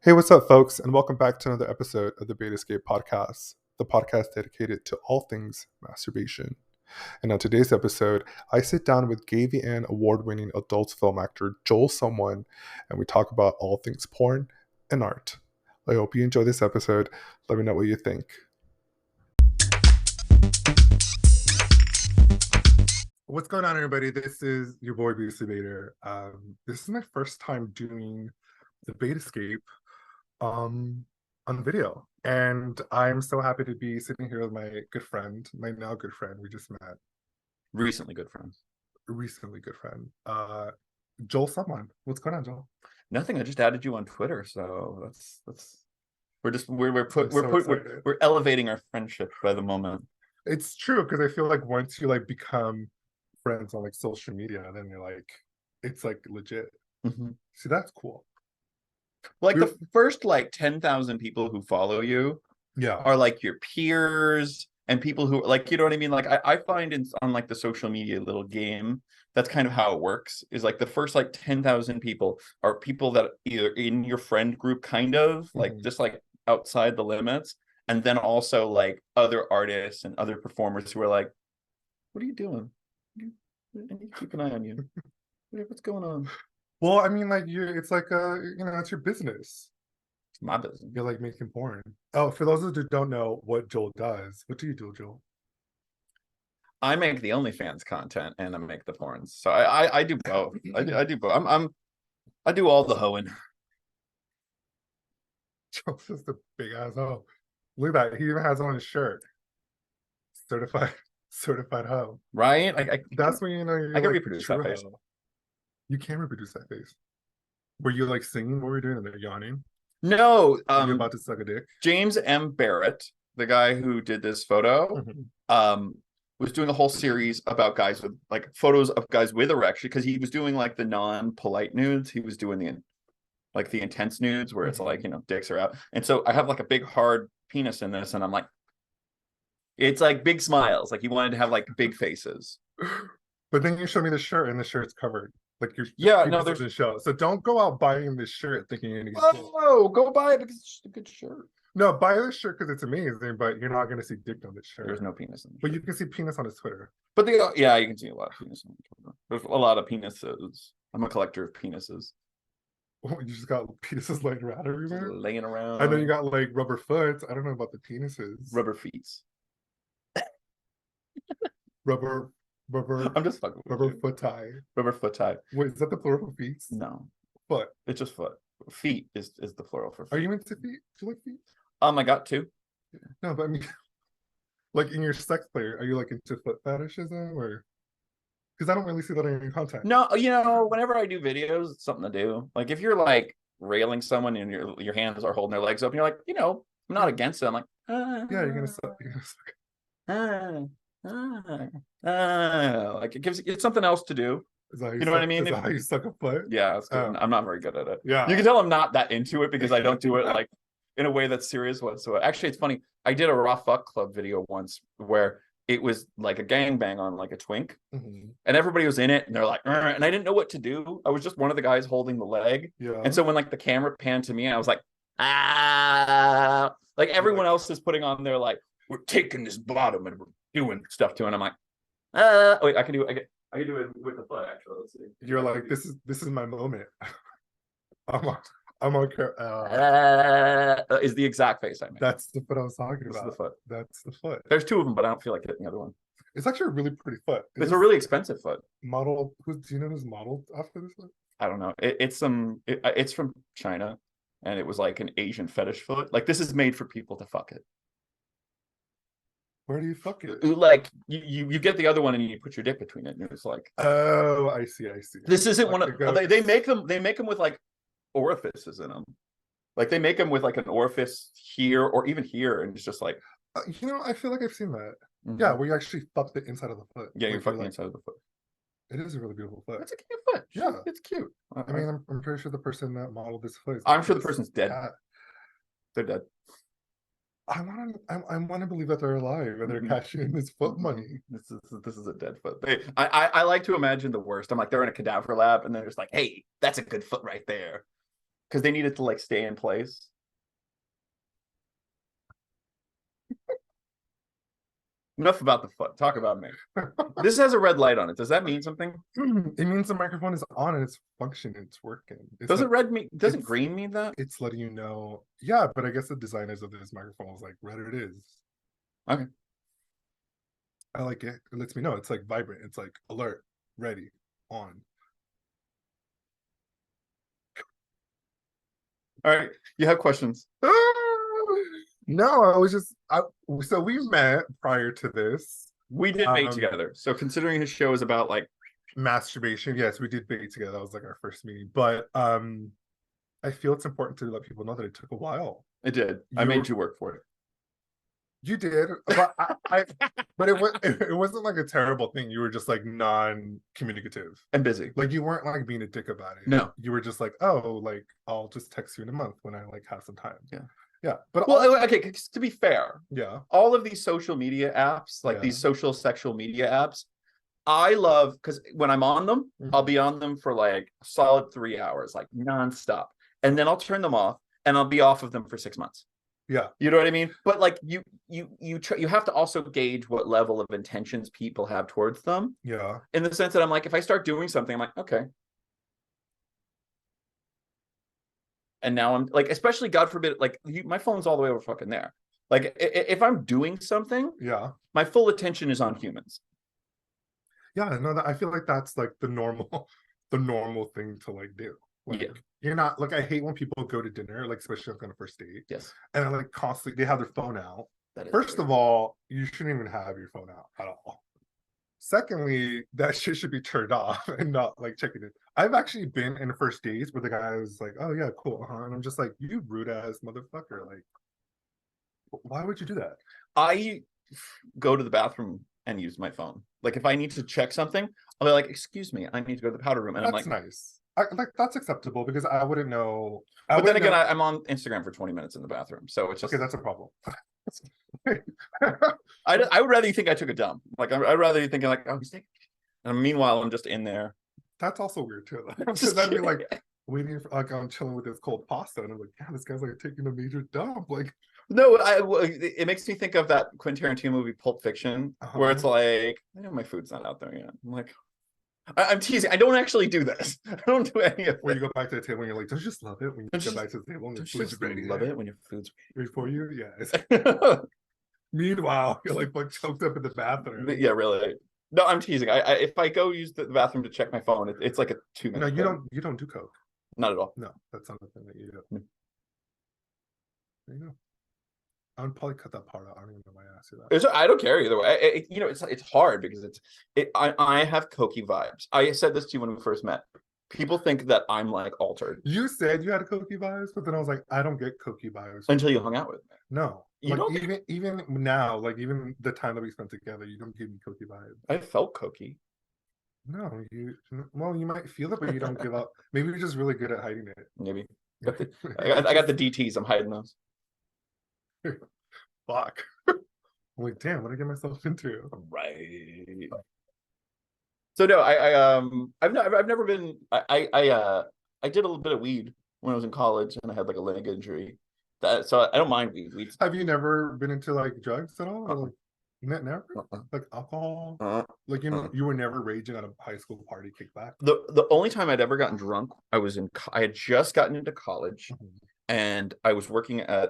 Hey, what's up, folks, and welcome back to another episode of the Bate Escape podcast, the podcast dedicated to all things masturbation. And on today's episode, I sit down with Gayvn award-winning adult film actor Joel Someone, and we talk about all things porn and art. I hope you enjoy this episode. Let me know what you think. What's going on, everybody? This is your boy, Beasley Bator. This is my first time doing the Bate Escape on video, and I'm so happy to be sitting here with my good friend, my now good friend. We just met. Recently good friend. Joel Someone. What's going on, Joel? Nothing. I just added you on Twitter, so that's we're elevating our friendship by the moment. It's true, because I feel like once you like become friends on like social media, then you're like, it's like legit. Mm-hmm. See, that's cool. Like the first like 10,000 people who follow you are like your peers and people who like, you know what I mean? Like I find on like the social media little game, that's kind of how it works, is like the first like 10,000 people are people that either in your friend group, kind of like just like outside the limits, and then also like other artists and other performers who are like, what are you doing? I need to keep an eye on you. What's going on? Well, I mean, like it's like it's your business. It's my business. You're like making porn. Oh, for those of you who don't know what Joel does, what do you do, Joel? I make the OnlyFans content and I make the porns. So I do both. I do both. I do all the hoeing. Joel's just a big ass hoe. Look at that. He even has on his shirt. Certified hoe. Right? That's when you know you're I can like reproduce that face. You can reproduce that face. Were you like singing? What were you doing? And they're yawning? No. You're about to suck a dick? James M. Barrett, the guy who did this photo, was doing a whole series about guys with like photos of guys with erection, because he was doing like the non-polite nudes. He was doing the intense nudes where it's like, dicks are out. And so I have like a big hard penis in this, and I'm like, it's like big smiles. Like he wanted to have like big faces. But then you show me the shirt, and the shirt's covered. Like there's a show. So don't go out buying this shirt thinking you're gonna get go buy it because it's just a good shirt. No, buy this shirt because it's amazing, but you're not gonna see dick on this shirt. There's no penis in the shirt. But you can see penis on his Twitter. But you can see a lot of penis on Twitter. There's a lot of penises. I'm a collector of penises. Oh, you just got penises laying around everywhere? Just laying around. And then you got like rubber foot. I don't know about the penises. Rubber feet. I'm just fucking rubber foot tie. Rubber foot tie. Wait, is that the plural for feet? No. Foot. It's just foot. Feet is the plural for feet. Are you into feet? Do you like feet? I got two. No, but I mean, like in your sex player, are you like into foot fetishism, or? Because I don't really see that in your content. No, whenever I do videos, it's something to do. Like if you're like railing someone and your hands are holding their legs up, and you're like, I'm not against it. I'm like, yeah, you're gonna suck. Like it's something else to do. You know what I mean? Is that how you suck a foot? Yeah, it's good. I'm not very good at it. Yeah, you can tell I'm not that into it because I don't do it like in a way that's serious whatsoever. Actually, it's funny. I did a Raw Fuck Club video once where it was like a gangbang on like a twink, and everybody was in it, and they're like, and I didn't know what to do. I was just one of the guys holding the leg, and so when like the camera panned to me, I was like, like everyone else is putting on their like, we're taking this bottom and we're doing stuff to it, and I'm like, wait, I can do it with the foot, actually. Let's see. You're like, this is my moment. I'm on camera. Is the exact face I made. That's the foot I was talking about. The foot. That's the foot. There's two of them, but I don't feel like hitting the other one. It's actually a really pretty foot. It's a really expensive foot. Model. Do you know who's modeled after this foot? I don't know. It's from China, and it was like an Asian fetish foot. Like this is made for people to fuck it. Where do you fuck it? Like you get the other one and you put your dick between it, and it's like, oh, I see. This isn't one of they make them with like orifices in them. Like they make them with like an orifice here or even here, and it's just like, I feel like I've seen that. Yeah, where you actually fuck the inside of the foot. Yeah, you're fucking the inside of the foot. It is a really beautiful foot. It's a cute foot. Yeah, it's cute. I mean, I'm pretty sure the person that modeled this foot. I'm sure the person's dead. They're dead. I want to believe that they're alive and they're cashing in this foot money. This is a dead foot. I like to imagine the worst. I'm like, they're in a cadaver lab and they're just like, hey, that's a good foot right there. because they need it to like stay in place. Enough about the foot. Talk about me. This has a red light on it. Does that mean something? It means the microphone is on and it's functioning. It's working. Doesn't green mean that? It's letting you know. Yeah, but I guess the designers of this microphone was like, red it is. Okay. I like it. It lets me know. It's like vibrant. It's like alert, ready, on. All right. You have questions? No, I was just so we met prior to this. We did Bate together. So considering his show is about like masturbation, yes, we did Bate together. That was like our first meeting. But I feel it's important to let people know that it took a while. It did. I made you work for it. You did, but but it wasn't like a terrible thing. You were just like non-communicative and busy. Like you weren't like being a dick about it. No, you were just like, oh, like I'll just text you in a month when I like have some time. Yeah. But okay, to be fair, all of these social media apps, like these social sexual media apps, I love because when I'm on them, I'll be on them for like a solid 3 hours, like nonstop, and then I'll turn them off and I'll be off of them for 6 months. Yeah, you know what I mean. But like you have to also gauge what level of intentions people have towards them. Yeah, in the sense that I'm like, if I start doing something, I'm like, okay. And now I'm like, especially God forbid, like my phone's all the way over fucking there. Like if I'm doing something, my full attention is on humans. Yeah, no, I feel like that's like the normal thing to like do. Like, you're not like, I hate when people go to dinner, like especially on a first date. Yes. And like constantly they have their phone out. First of all, you shouldn't even have your phone out at all. Secondly, that shit should be turned off and not like checking it. I've actually been in first dates where the guy was like, oh yeah, cool. And I'm just like, you rude ass motherfucker. Like, why would you do that? I go to the bathroom and use my phone. Like if I need to check something, I'll be like, excuse me, I need to go to the powder room. And that's I'm like, nice. Like that's acceptable because I wouldn't know. But then again, I'm on Instagram for 20 minutes in the bathroom, so it's just okay. That's a problem. I would rather you think I took a dump. Like I'd rather you thinking like, oh, he's taking. And meanwhile, I'm just in there. That's also weird too. Because I'd be like waiting for, like I'm chilling with this cold pasta, and I'm like, yeah, this guy's like taking a major dump. Like, no, it makes me think of that Quentin Tarantino movie Pulp Fiction, where it's like, I know my food's not out there yet. I'm like, I'm teasing. I don't actually do this. I don't do any of it. Where you go back to the table and you're like, don't you just love it when you get back to the table and your food's ready? Love it when your food's ready for you? Yes. Meanwhile, you're like choked up in the bathroom. Yeah, really. No, I'm teasing. I if I go use the bathroom to check my phone, it's like a 2-minute. No, you don't do coke. Not at all. No, that's not the thing that you do. There you go. I would probably cut that part out. I don't even know why I asked you that. I don't care either way. It's hard because I have cokey vibes. I said this to you when we first met. People think that I'm like altered. You said you had cokey vibes, but then I was like, I don't get cokey vibes until you hung out with me. No, you like, don't even now, like even the time that we spent together, you don't give me cokey vibes. I felt cokey. No, you might feel it, but you don't give up. Maybe you're just really good at hiding it. Maybe. I got the DTs. I'm hiding those. Fuck. I'm like, damn, what did I get myself into? Right. So no, I've never been. I did a little bit of weed when I was in college, and I had like a leg injury. So I don't mind weed. Have you never been into like drugs at all? Or, like, never? Like alcohol? Like you were never raging at a high school party kickback? The only time I'd ever gotten drunk, I had just gotten into college. And I was working at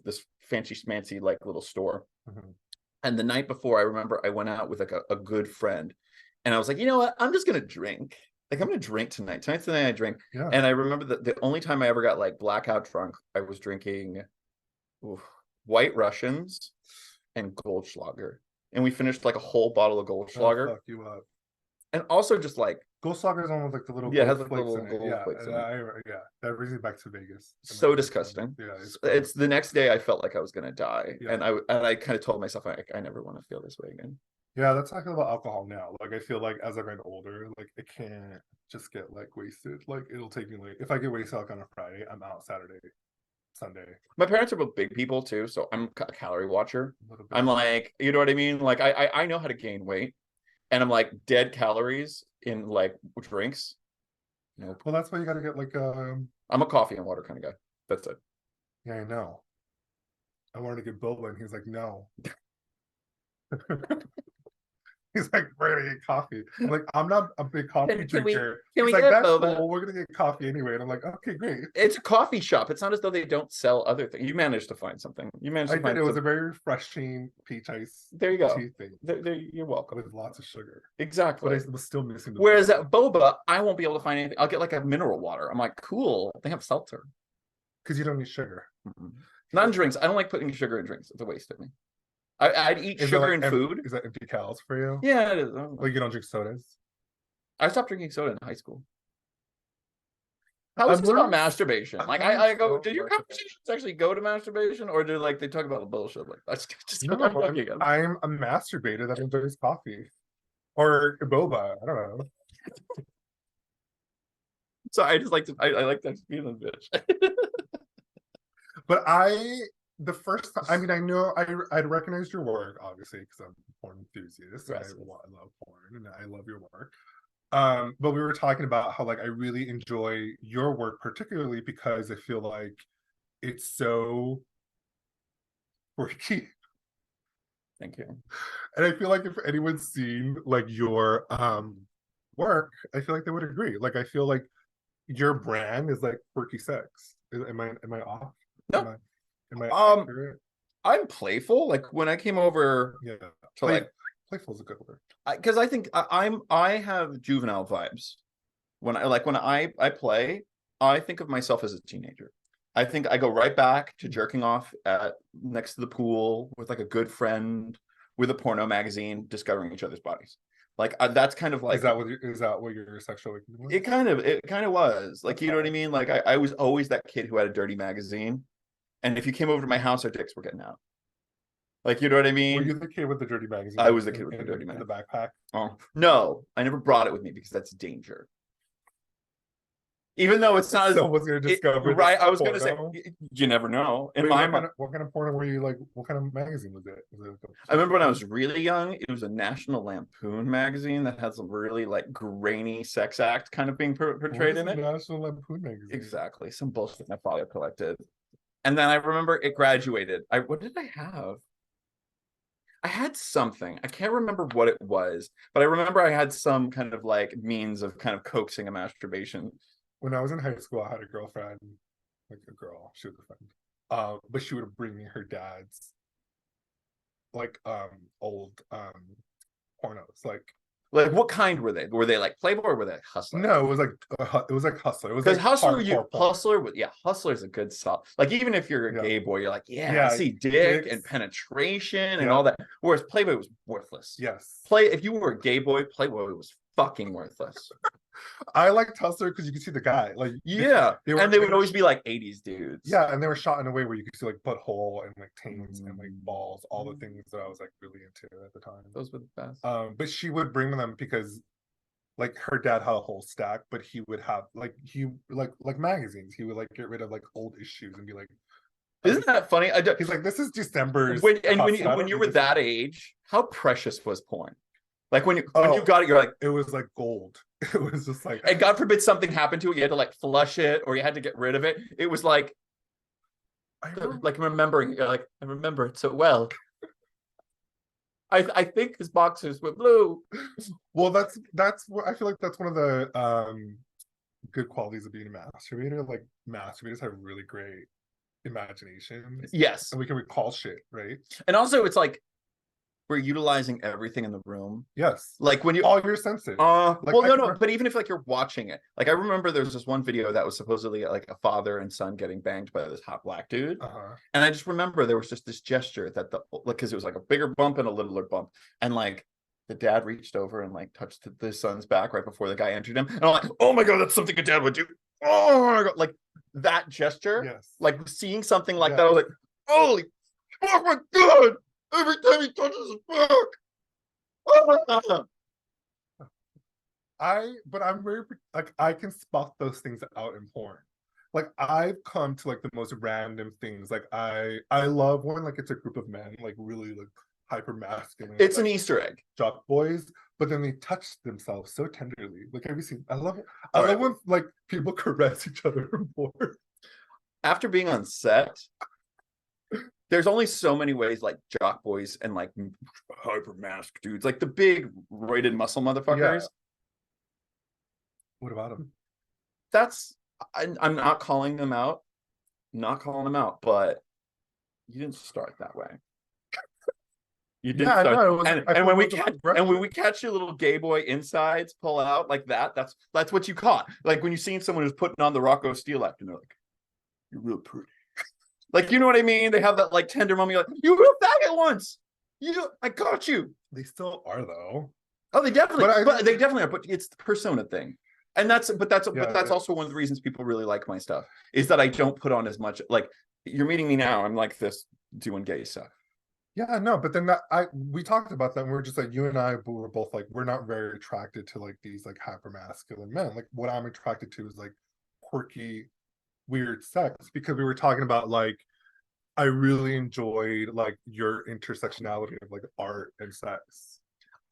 this fancy schmancy like little store. And the night before, I remember I went out with like a good friend, and I was like, you know what? I'm just gonna drink. Like I'm gonna drink tonight. Tonight's the night I drink. Yeah. And I remember that the only time I ever got like blackout drunk, I was drinking White Russians and Goldschlager, and we finished like a whole bottle of Goldschlager. Fuck you up. And also just like Goldschlager is on with like the little it has like flakes little in it. gold flakes in it. Yeah, that brings me back to Vegas. So disgusting. Yeah, it's the next day I felt like I was gonna die, and I kind of told myself I never want to feel this way again. Yeah, that's how I feel about alcohol now. Like I feel like as I get older, like I can't just get like wasted. Like it'll take me like if I get wasted like on a Friday, I'm out Saturday, Sunday. My parents are both big people too, so I'm a calorie watcher. I'm like, you know what I mean? Like I know how to gain weight, and I'm like dead calories in like drinks Nope. Well, that's why you got to get like I'm a coffee and water kind of guy. That's it. Yeah, I know. I wanted to get boba, and he's like, no. He's like, we're gonna get coffee. I'm like, I'm not a big coffee drinker. Can He's we like, get that's boba? cool. We're gonna get coffee anyway. And I'm like, okay, great. It's a coffee shop. It's not as though they don't sell other things. You managed to find something. You managed to find. It was a very refreshing peach ice. There you go. Tea thing. You're welcome. With lots of sugar. Exactly. But I was still missing. Whereas at boba, I won't be able to find anything. I'll get like a mineral water. I'm like, cool. They have seltzer. Because you don't need sugar. Not in drinks. I don't like putting sugar in drinks. It's a waste of me. I'd eat sugar in food. Is that empty calories for you? Yeah, it is. Like you don't drink sodas? I stopped drinking soda in high school. How is this about masturbation? Like I go, did your conversations actually go to masturbation, or do like they talk about the bullshit? Like that's just no, I'm a masturbator that enjoys coffee. Or boba. I don't know. So I just like to I like that feeling, bitch. But the first time, I mean, I know I'd recognized your work, obviously, because I'm a porn enthusiast. I love porn and I love your work. But we were talking about how like I really enjoy your work, particularly because I feel like it's so quirky. Thank you. And I feel like if anyone's seen like your work, I feel like they would agree. Like I feel like your brand is like quirky sex. Am I off? No. Am I accurate? I'm playful. Like when I came over to like playful is a good word. Because I think I have juvenile vibes. When I play, I think of myself as a teenager. I think I go right back to jerking off at next to the pool with like a good friend with a porno magazine, discovering each other's bodies. Like that's kind of like is that what your sexual awakening was? It kind of was like, you know what I mean? Like I was always that kid who had a dirty magazine, and if you came over to my house, our dicks were getting out. Like, you know what I mean? Were you the kid with the dirty magazine? I was the kid with the dirty magazine. The backpack? Oh no, I never brought it with me because that's danger. Even though it's not someone's gonna discover right. I was gonna say you never know. What kind of porno were you like? What kind of magazine was it? I remember when I was really young, it was a National Lampoon magazine that has a really like grainy sex act kind of being portrayed in it. National Lampoon magazine. Exactly. Some bullshit my father collected. And then I remember it graduated. What did I have? I had something. I can't remember what it was, but I remember I had some kind of like means of kind of coaxing a masturbation. When I was in high school, I had a girlfriend, like a girl, she was a friend. But she would bring me her dad's like old pornos. Like what kind were they? Were they like Playboy or were they Hustler? No, it was like Hustler. It was because like Hustler's a good song. Like even if you're a gay boy, you're like, I see dick and penetration and all that. Whereas Playboy was worthless. Yes. If you were a gay boy, Playboy was fucking worthless. I liked Hustler because you could see the guy. Like they would always be like 80s dudes. Yeah, and they were shot in a way where you could see like butthole and like taints and like balls, all the things that I was like really into at the time. Those were the best. But she would bring them because like her dad had a whole stack, but he would have like magazines. He would like get rid of like old issues and be like, isn't that funny? He's like, this is December's. When you were that age, how precious was porn? Like when you got it, you're like, it was like gold. It was just like, and God forbid something happened to it, you had to like flush it or you had to get rid of it. It was like, remembering, you're like, I remember it so well. I think his boxers were blue. Well, that's what I feel like. That's one of the good qualities of being a masturbator. Like masturbators have really great imagination. Yes, and we can recall shit, right? And also, it's like we're utilizing everything in the room. Yes, like when you all your senses. But even if like you're watching it, like I remember there was this one video that was supposedly like a father and son getting banged by this hot black dude, and I just remember there was just this gesture that because it was like a bigger bump and a littler bump, and like the dad reached over and like touched the son's back right before the guy entered him, and I'm like, oh my god, that's something a dad would do. Oh my god, like that gesture. Yes, like seeing something like that, I was like, holy fuck my god. Every time he touches his back. I'm very like I can spot those things out in porn. Like I've come to like the most random things. Like I love when like it's a group of men like really like hyper masculine. It's an Easter egg. Jock boys, but then they touch themselves so tenderly. Like, have you seen? I love when like people caress each other more. After being on set, there's only so many ways like jock boys and like hyper mask dudes, like the big roided muscle motherfuckers. Yeah. What about them? I'm not calling them out. But you didn't start that way. You didn't start. No, and when we catch your little gay boy insides pull out like that, that's what you caught. Like when you seen someone who's putting on the Rocco Steel act and they're like, "You're real pretty." Like, you know what I mean? They have that like tender moment. You're like, "You were a faggot once. I caught you." They still are though. Oh, they definitely. But they definitely are. But it's the persona thing. And that's also one of the reasons people really like my stuff is that I don't put on as much. Like, you're meeting me now, I'm like this doing gay stuff. Yeah, no, but then we talked about that and we're just like, you and I were both like, we're not very attracted to like these like hyper masculine men. Like what I'm attracted to is like quirky, weird sex, because we were talking about like I really enjoyed like your intersectionality of like art and sex.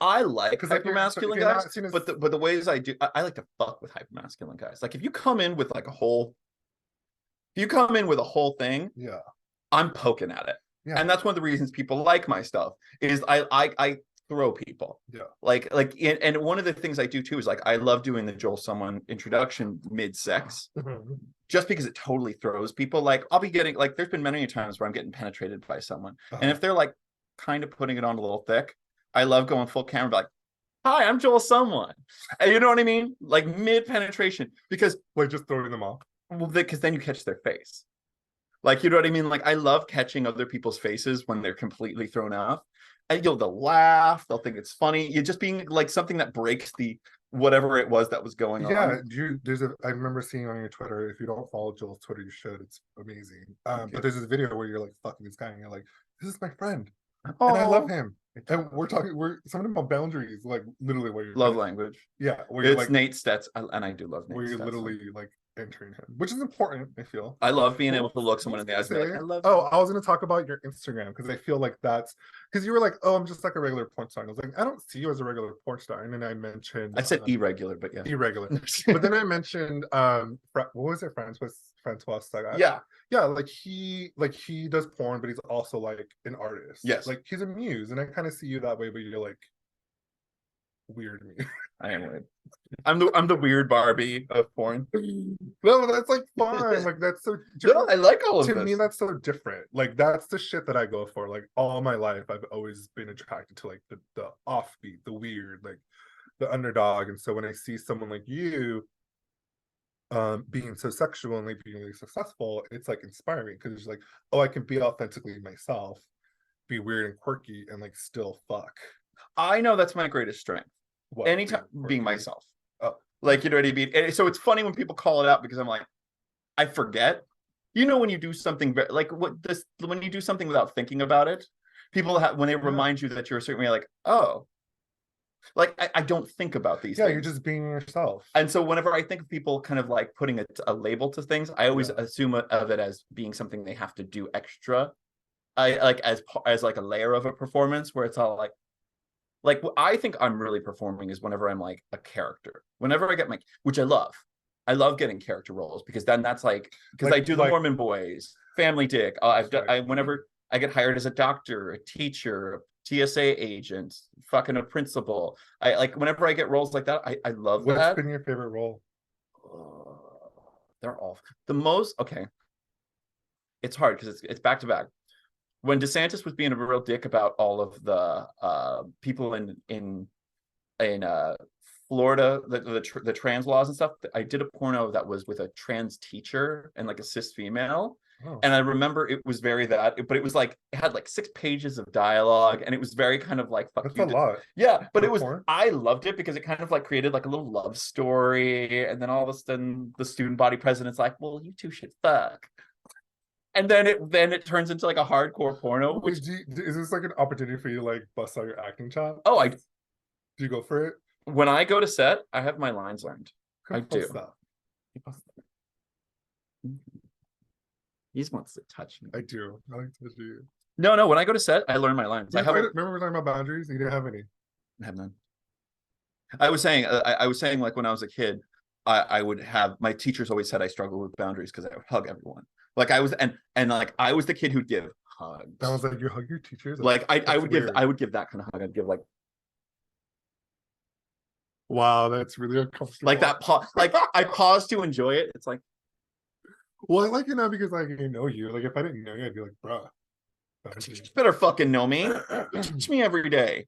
I like hypermasculine guys, but the ways I do, I like to fuck with hypermasculine guys. Like if you come in with like a whole thing, yeah, I'm poking at it. Yeah. And that's one of the reasons people like my stuff is I throw people. Yeah. Like and one of the things I do too is like I love doing the Joel Someone introduction mid-sex. Just because it totally throws people. Like I'll be getting like there's been many times where I'm getting penetrated by someone. And if they're like kind of putting it on a little thick, I love going full camera, like, "Hi, I'm Joel Someone." And you know what I mean? Like mid penetration, because like just throwing them off. Well, because then you catch their face. Like, you know what I mean? Like, I love catching other people's faces when they're completely thrown off. And they'll laugh, they'll think it's funny. You're just being like something that breaks the whatever it was that was going on. Yeah, I remember seeing on your Twitter. If you don't follow Joel's Twitter, you should. It's amazing. But there's this video where you're like fucking this guy, and you're like, "This is my friend, and I love him." And we're something about boundaries, like literally where you're love language. Yeah, where it's like, Nate Stetz, and I do love Nate. Where you're literally like entering him, which is important. I feel I love being able to look someone in the eyes and be like, "I love." Oh, I was going to talk about your Instagram because I feel like that's because you were like, "Oh, I'm just like a regular porn star." And I was like, "I don't see you as a regular porn star." And then I mentioned I said irregular, but yeah, irregular. But then I mentioned what was it, Francois? Yeah, like he does porn, but he's also like an artist. Yes, like he's a muse, and I kind of see you that way. But you're like weird me. I am weird. I'm the weird Barbie of porn. No, that's like fine. Like that's so. No, I like all of this. To me, that's so different. Like that's the shit that I go for. Like all my life, I've always been attracted to like the offbeat, the weird, like the underdog. And so when I see someone like you, being so sexual and like being really successful, it's like inspiring because it's like, oh, I can be authentically myself, be weird and quirky, and like still fuck. I know that's my greatest strength. What, anytime being myself. Oh, like, you know what I mean? And so it's funny when people call it out because I'm like, I forget. You know, when you do something like when you do something without thinking about it, people when they remind you that you're a certain way, like, oh, like I don't think about these things. You're just being yourself. And so whenever I think of people kind of like putting a label to things, I always assume of it as being something they have to do extra. I like as like a layer of a performance where it's all like what I think I'm really performing is whenever I'm like a character. Whenever I get which I love getting character roles because then that's like because I do the Mormon Boys, Family Dick. Whenever I get hired as a doctor, a teacher, a TSA agent, fucking a principal. I like whenever I get roles like that. I love that. What's been your favorite role? They're all the most okay. It's hard because it's back to back. When DeSantis was being a real dick about all of the people in Florida, the trans laws and stuff, I did a porno that was with a trans teacher and like a cis female. Oh. And I remember it was very but it was like it had like 6 pages of dialogue and it was very kind of like fuck. That's you. That's a lot. Yeah, but it was porn? I loved it because it kind of like created like a little love story, and then all of a sudden the student body president's like, well, you two should fuck. And then it turns into like a hardcore porno. Which is this like an opportunity for you to like bust out your acting chops? Oh, do you go for it? When I go to set, I have my lines learned. I do. He wants to touch me. I do. I like to touch you. No. When I go to set, I learn my lines. Remember we were talking about boundaries? You didn't have any. I have none. I was saying, like when I was a kid, I would have my teachers always said I struggled with boundaries because I would hug everyone. Like I was, and like I was the kid who'd give hugs. That was like you hug your teachers. Like I would give that kind of hug. I'd give like, wow, that's really uncomfortable. Like that like I pause to enjoy it. It's like, well, I like it now because like I know you. Like if I didn't know you, I'd be like, bruh. You better fucking know me. You teach me every day.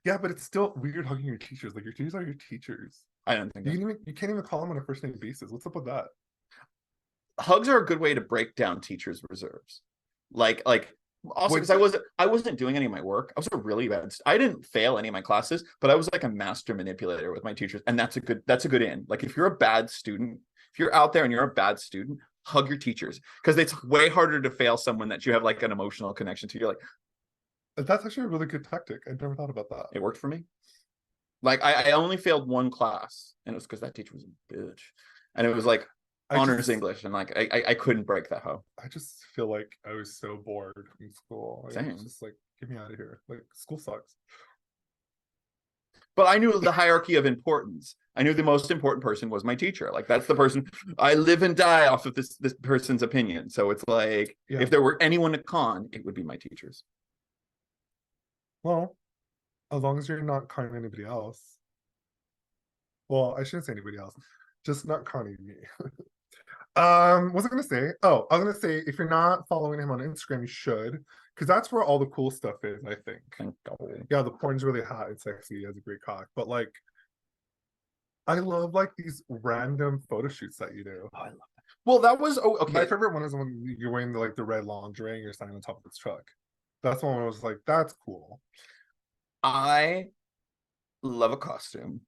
Yeah, but it's still weird hugging your teachers. Like your teachers are your teachers. I don't think you can't even call them on a first name basis. What's up with that? Hugs are a good way to break down teachers' reserves. Like also because I wasn't doing any of my work. I was a really bad. I didn't fail any of my classes, but I was like a master manipulator with my teachers, and that's a good end. Like if you're a bad student, if you're out there and you're a bad student, hug your teachers because it's way harder to fail someone that you have like an emotional connection to. You're like, that's actually a really good tactic. I never thought about that. It worked for me. Like I only failed one class, and it was because that teacher was a bitch, and it was like honors English, and like I couldn't break that hoe. I just feel like I was so bored from school. Like, Same. Just like get me out of here. Like school sucks. But I knew the hierarchy of importance. I knew the most important person was my teacher. Like that's the person I live and die off of this person's opinion. So it's like if there were anyone to con, it would be my teachers. Well, as long as you're not conning anybody else. Well, I shouldn't say anybody else. Just not conning me. What was I gonna say? Oh, I was gonna say if you're not following him on Instagram, you should, because that's where all the cool stuff is, I think. Yeah, the porn's really hot and sexy. He has a great cock. But like I love like these random photo shoots that you do. Oh, I love that. Well, that was okay. My favorite one is when you're wearing the red lingerie and you're standing on top of this truck. That's one where I was like, that's cool. I love a costume.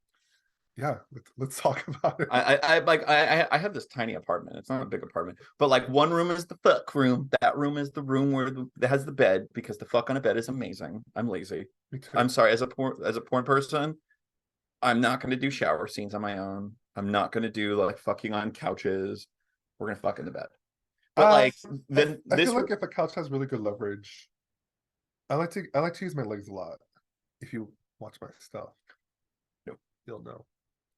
Yeah, let's talk about it. I have this tiny apartment. It's not a big apartment, but like one room is the fuck room. That room is the room where that has the bed because the fuck on a bed is amazing. I'm lazy. I'm sorry, as a porn person, I'm not going to do shower scenes on my own. I'm not going to do like fucking on couches. We're gonna fuck in the bed. But like then I feel like if a couch has really good leverage, I like to use my legs a lot. If you watch my stuff, you'll know.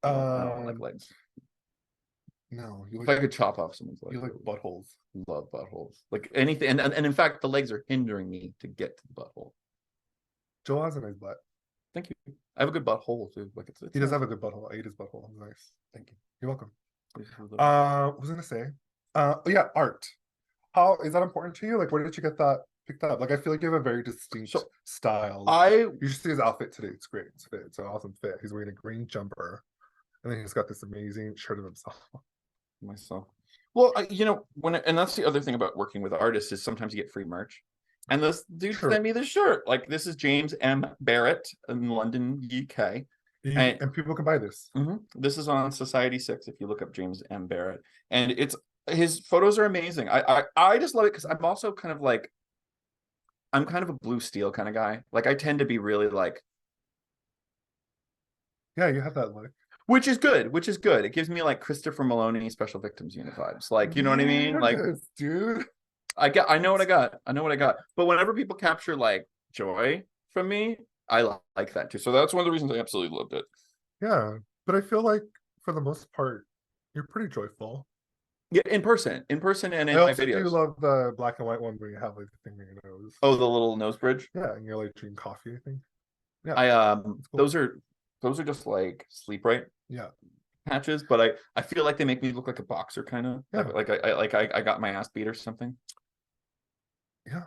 I don't like legs. No, if I could chop off someone's leg. You like buttholes. Love buttholes. Like anything, and in fact, the legs are hindering me to get to the butthole. Joel has a nice butt. Thank you. I have a good butthole too. Like it's he does have a good butthole. I ate his butthole. Nice. Thank you. You're welcome. What was I gonna say? Yeah, art. How is that important to you? Like, where did you get that picked up? Like, I feel like you have a very distinct style. You should see his outfit today. It's great. It's an awesome fit. He's wearing a green jumper, and then he's got this amazing shirt of himself. Well, you know, and that's the other thing about working with artists is sometimes you get free merch. And this dude sent me this shirt. Like, this is James M. Barrett in London, UK. And people can buy this. This is on Society 6 if you look up James M. Barrett. And his photos are amazing. I just love it because I'm also kind of like, I'm kind of a blue steel kind of guy. Like, I tend to be really like, yeah, you have that look. Which is good. It gives me like Christopher Maloney Special Victims Unit vibes. Like, you know what I mean? Like, dude. I know what I got. But whenever people capture like joy from me, I like that too. So that's one of the reasons I absolutely loved it. Yeah, but I feel like for the most part, you're pretty joyful. Yeah, in person, and in my videos. I do love the black and white one where you have like the thing in your nose. Oh, the little nose bridge. Yeah, and you're like drinking coffee. I think. Yeah, cool. Those are just like sleep right. Yeah. Patches, but I feel like they make me look like a boxer kind of. Yeah. Like I got my ass beat or something. Yeah.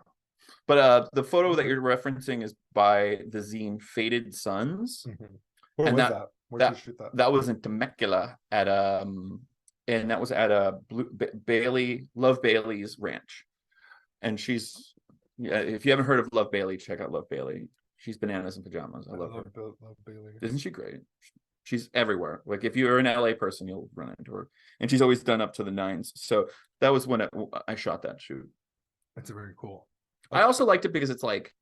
But the photo that you're referencing is by the zine Faded Suns. Where was that? Where did you shoot that? That was in Temecula at and that was at Love Bailey's ranch. And she's, if you haven't heard of Love Bailey, check out Love Bailey. She's bananas in pajamas. I love her. Love Bailey. Isn't she great? She's everywhere. Like if you're an LA person, you'll run into her. And she's always done up to the nines. So that was when I shot that shoot. That's very cool. I also liked it because it's like,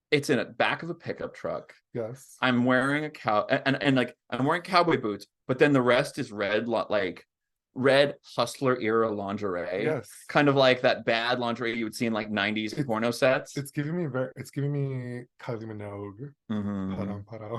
it's in the back of a pickup truck. Yes. I'm wearing a and like I'm wearing cowboy boots, but then the rest is red, like red hustler era lingerie. Yes. Kind of like that bad lingerie you would see in like 90s porno sets. It's giving me Kylie Minogue. Mm-hmm.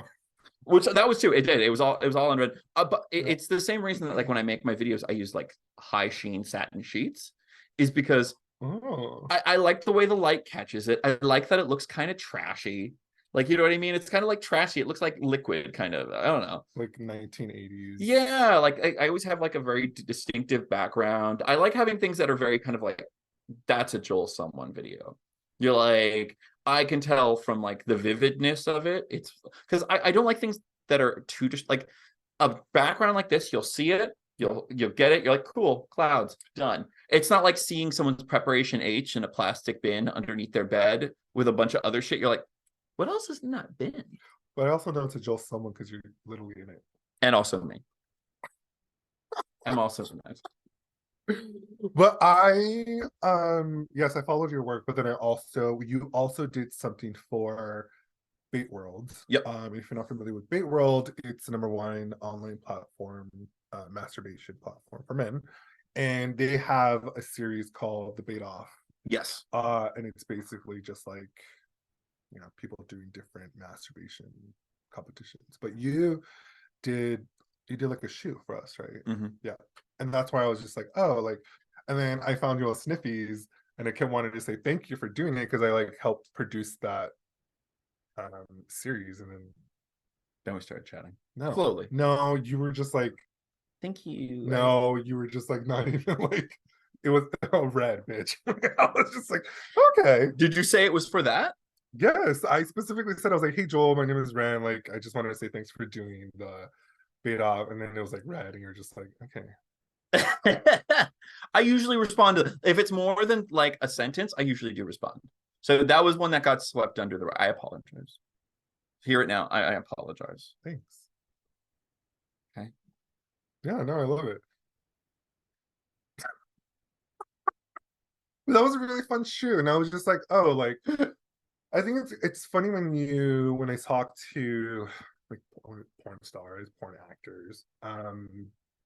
Which that was too. It did. It was all in red. But it's the same reason that like when I make my videos, I use like high sheen satin sheets, is because I like the way the light catches it. I like that it looks kind of trashy. Like, you know what I mean? It's kind of like trashy. It looks like liquid, kind of. I don't know. Like 1980s. Yeah, like I always have like a very distinctive background. I like having things that are very kind of like, that's a Joel Someone video. You're like, I can tell from like the vividness of it. It's because I don't like things that are too just like a background like this. You'll see it, you'll get it. You're like, cool, clouds, done. It's not like seeing someone's preparation H in a plastic bin underneath their bed with a bunch of other shit. You're like, what else is in that bin? But I also know it's a Joel Someone because you're literally in it. And also me. I'm also nice. But yes, I followed your work, but then you also did something for Bate World. Yep. If you're not familiar with Bate World, it's the #1 online platform, masturbation platform for men. And they have a series called The Bait Off. Yes. And it's basically just like, people doing different masturbation competitions. But you did like a shoot for us, right? Mm-hmm. Yeah. And that's why I was just like, oh, like, and then I found you on Sniffies, and I kept wanting to say thank you for doing it because I like helped produce that series, and then we started chatting. No, slowly. No, you were just like, thank you. No, you were just like not even like, it was red, bitch. I was just like, okay. Did you say it was for that? Yes, I specifically said, I was like, hey Joel, my name is Ren. Like, I just wanted to say thanks for doing the Bait Off, and then it was like red, and you're just like, okay. I usually respond to, if it's more than like a sentence, I usually do respond. So that was one that got swept under the rug. I apologize. Hear it now. I apologize. Thanks. Okay. Yeah, no, I love it. That was a really fun shoot, and I was just like, oh, like, I think it's funny when I talk to like porn stars, porn actors,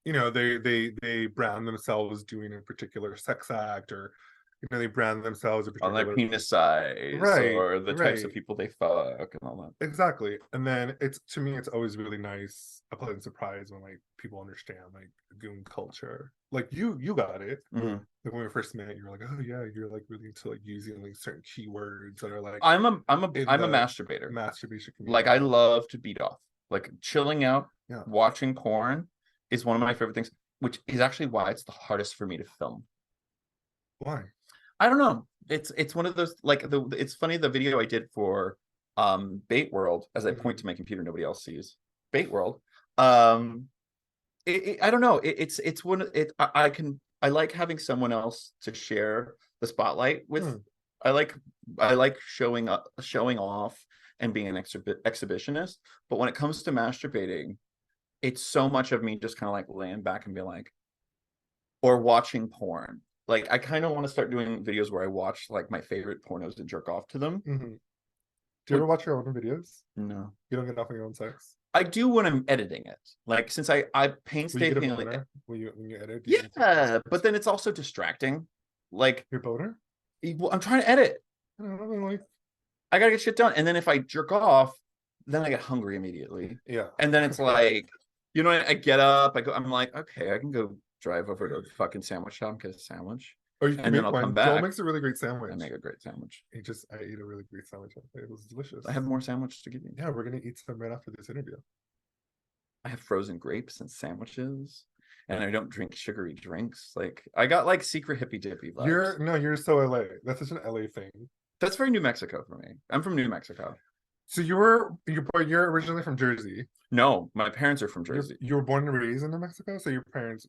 they brand themselves doing a particular sex act, or they brand themselves a particular on their penis size, right, or the types of people they fuck and all that. Exactly. And then to me it's always really nice, a pleasant surprise when like people understand like goon culture. Like you got it. Mm-hmm. Like when we first met, you were like, oh yeah, you're like really into like using like certain keywords that are like, I'm a masturbator. Masturbation community. Like, I love to beat off. Like, chilling out, yeah, watching porn is one of my favorite things, which is actually why it's the hardest for me to film. Why? I don't know. It's one of those, like, it's funny, the video I did for Bait World, as I point to my computer, nobody else sees Bait World. I don't know. It's one. I like having someone else to share the spotlight with. I like showing off and being an exhibitionist. But when it comes to masturbating, it's so much of me just kind of like laying back and be like, or watching porn. Like, I kind of want to start doing videos where I watch like my favorite pornos and jerk off to them. Mm-hmm. Do you ever watch your own videos? No. You don't get off on your own sex? I do when I'm editing it. Like, since I painstakingly when you edit. Yeah, but then it's also distracting. Like, your boner? Well, I'm trying to edit. I gotta get shit done. And then if I jerk off, then I get hungry immediately. Yeah. And then it's like, I get up, I'm like, okay, I can go drive over to the fucking sandwich shop and get a sandwich. Or you can make one. Joel makes a really great sandwich. I make a great sandwich. I ate a really great sandwich. It was delicious. I have more sandwiches to give you. Yeah, we're gonna eat some right after this interview. I have frozen grapes and sandwiches, and I don't drink sugary drinks. Like, I got like secret hippy dippy vibes. You're so LA. That's such an LA thing. That's very New Mexico for me. I'm from New Mexico. So you're originally from Jersey? No, my parents are from Jersey. You were born and raised in New Mexico, so your parents,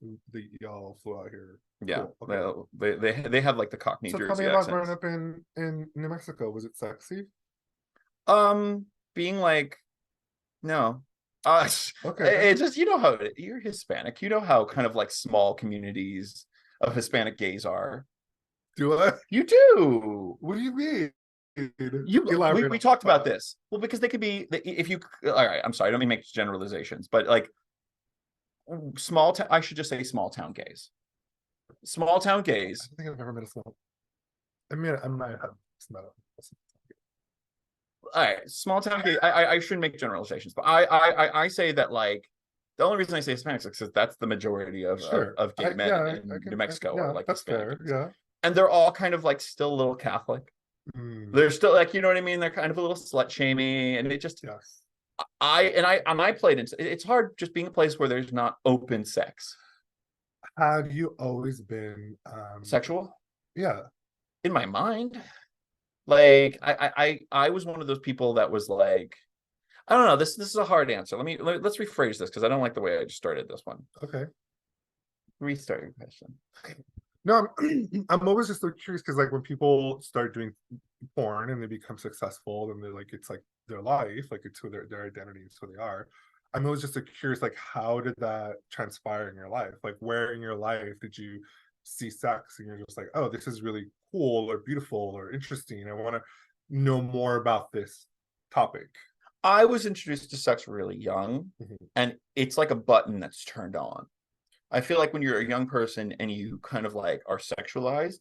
y'all flew out here. Yeah, cool. Okay. They have like the Cockney Jersey accents. So tell me about growing up in New Mexico. Was it sexy? Being like, no. Okay. It just, how you're Hispanic. You know how kind of like small communities of Hispanic gays are. Do I? You do. What do you mean? We talked about this. Well, because they could be, if you, all right, I'm sorry, I don't mean to make generalizations, but like, small town. I should just say small town gays. Small town gays. I don't think I've ever met a small. I mean, I might have met a. All right, small town gay. I shouldn't make generalizations, but I say that like the only reason I say Hispanics is because that's the majority of gay men in New Mexico are like that's Hispanic. Fair, yeah. And they're all kind of like still a little Catholic. They're still like, you know what I mean? They're kind of a little slut shamey, and it just I played in. It's hard just being a place where there's not open sex. Have you always been sexual? Yeah. In my mind. Like I was one of those people that was like, I don't know. This is a hard answer. Let's rephrase this because I don't like the way I just started this one. Okay. Restart your question. No, I'm always just so curious because like when people start doing porn and they become successful, and they're like, it's like their life, like it's who their identity is, who they are. I'm always just so curious, like how did that transpire in your life? Like where in your life did you see sex and you're just like, oh, this is really cool or beautiful or interesting. I want to know more about this topic. I was introduced to sex really young, and it's like a button that's turned on. I feel like when you're a young person and you kind of like are sexualized,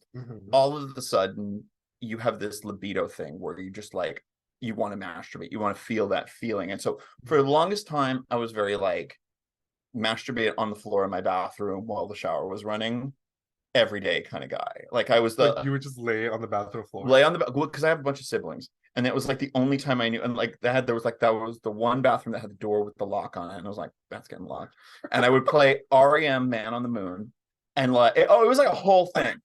all of a sudden you have this libido thing where you just like, you want to masturbate, you want to feel that feeling. And so for the longest time, I was very like masturbate on the floor in my bathroom while the shower was running. Everyday kind of guy. Like I was like you would just lay on the bathroom floor. Lay on the because I have a bunch of siblings, and it was like the only time I knew. And like that was the one bathroom that had the door with the lock on it, and I was like, that's getting locked. And I would play REM Man on the Moon, and like it was like a whole thing.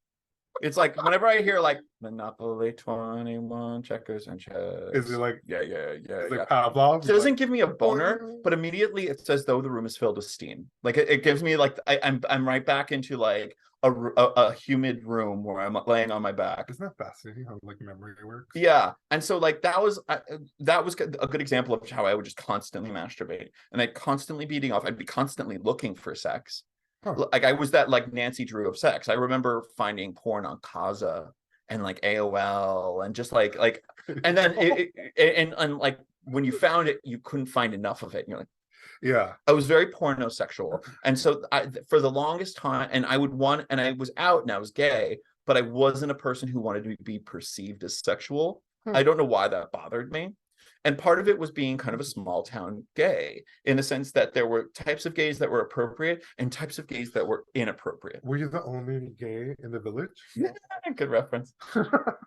It's like whenever I hear like Monopoly 21, checkers and chess. Is it like yeah? Is it Pavlov? It doesn't give me a boner, but immediately it's as though the room is filled with steam. Like it gives me like I'm right back into like a humid room where I'm laying on my back. Isn't that fascinating how like memory works? Yeah, and so like that was a good example of how I would just constantly masturbate, and I'd constantly beating off. I'd be constantly looking for sex. Like I was that like Nancy Drew of sex. I remember finding porn on Kaza and like AOL and just like and then and like when you found it, you couldn't find enough of it. And you're like, yeah. I was very pornosexual, and so for the longest time, and I was out and I was gay, but I wasn't a person who wanted to be perceived as sexual. I don't know why that bothered me. And part of it was being kind of a small town gay in the sense that there were types of gays that were appropriate and types of gays that were inappropriate. Were you the only gay in the village? Good reference.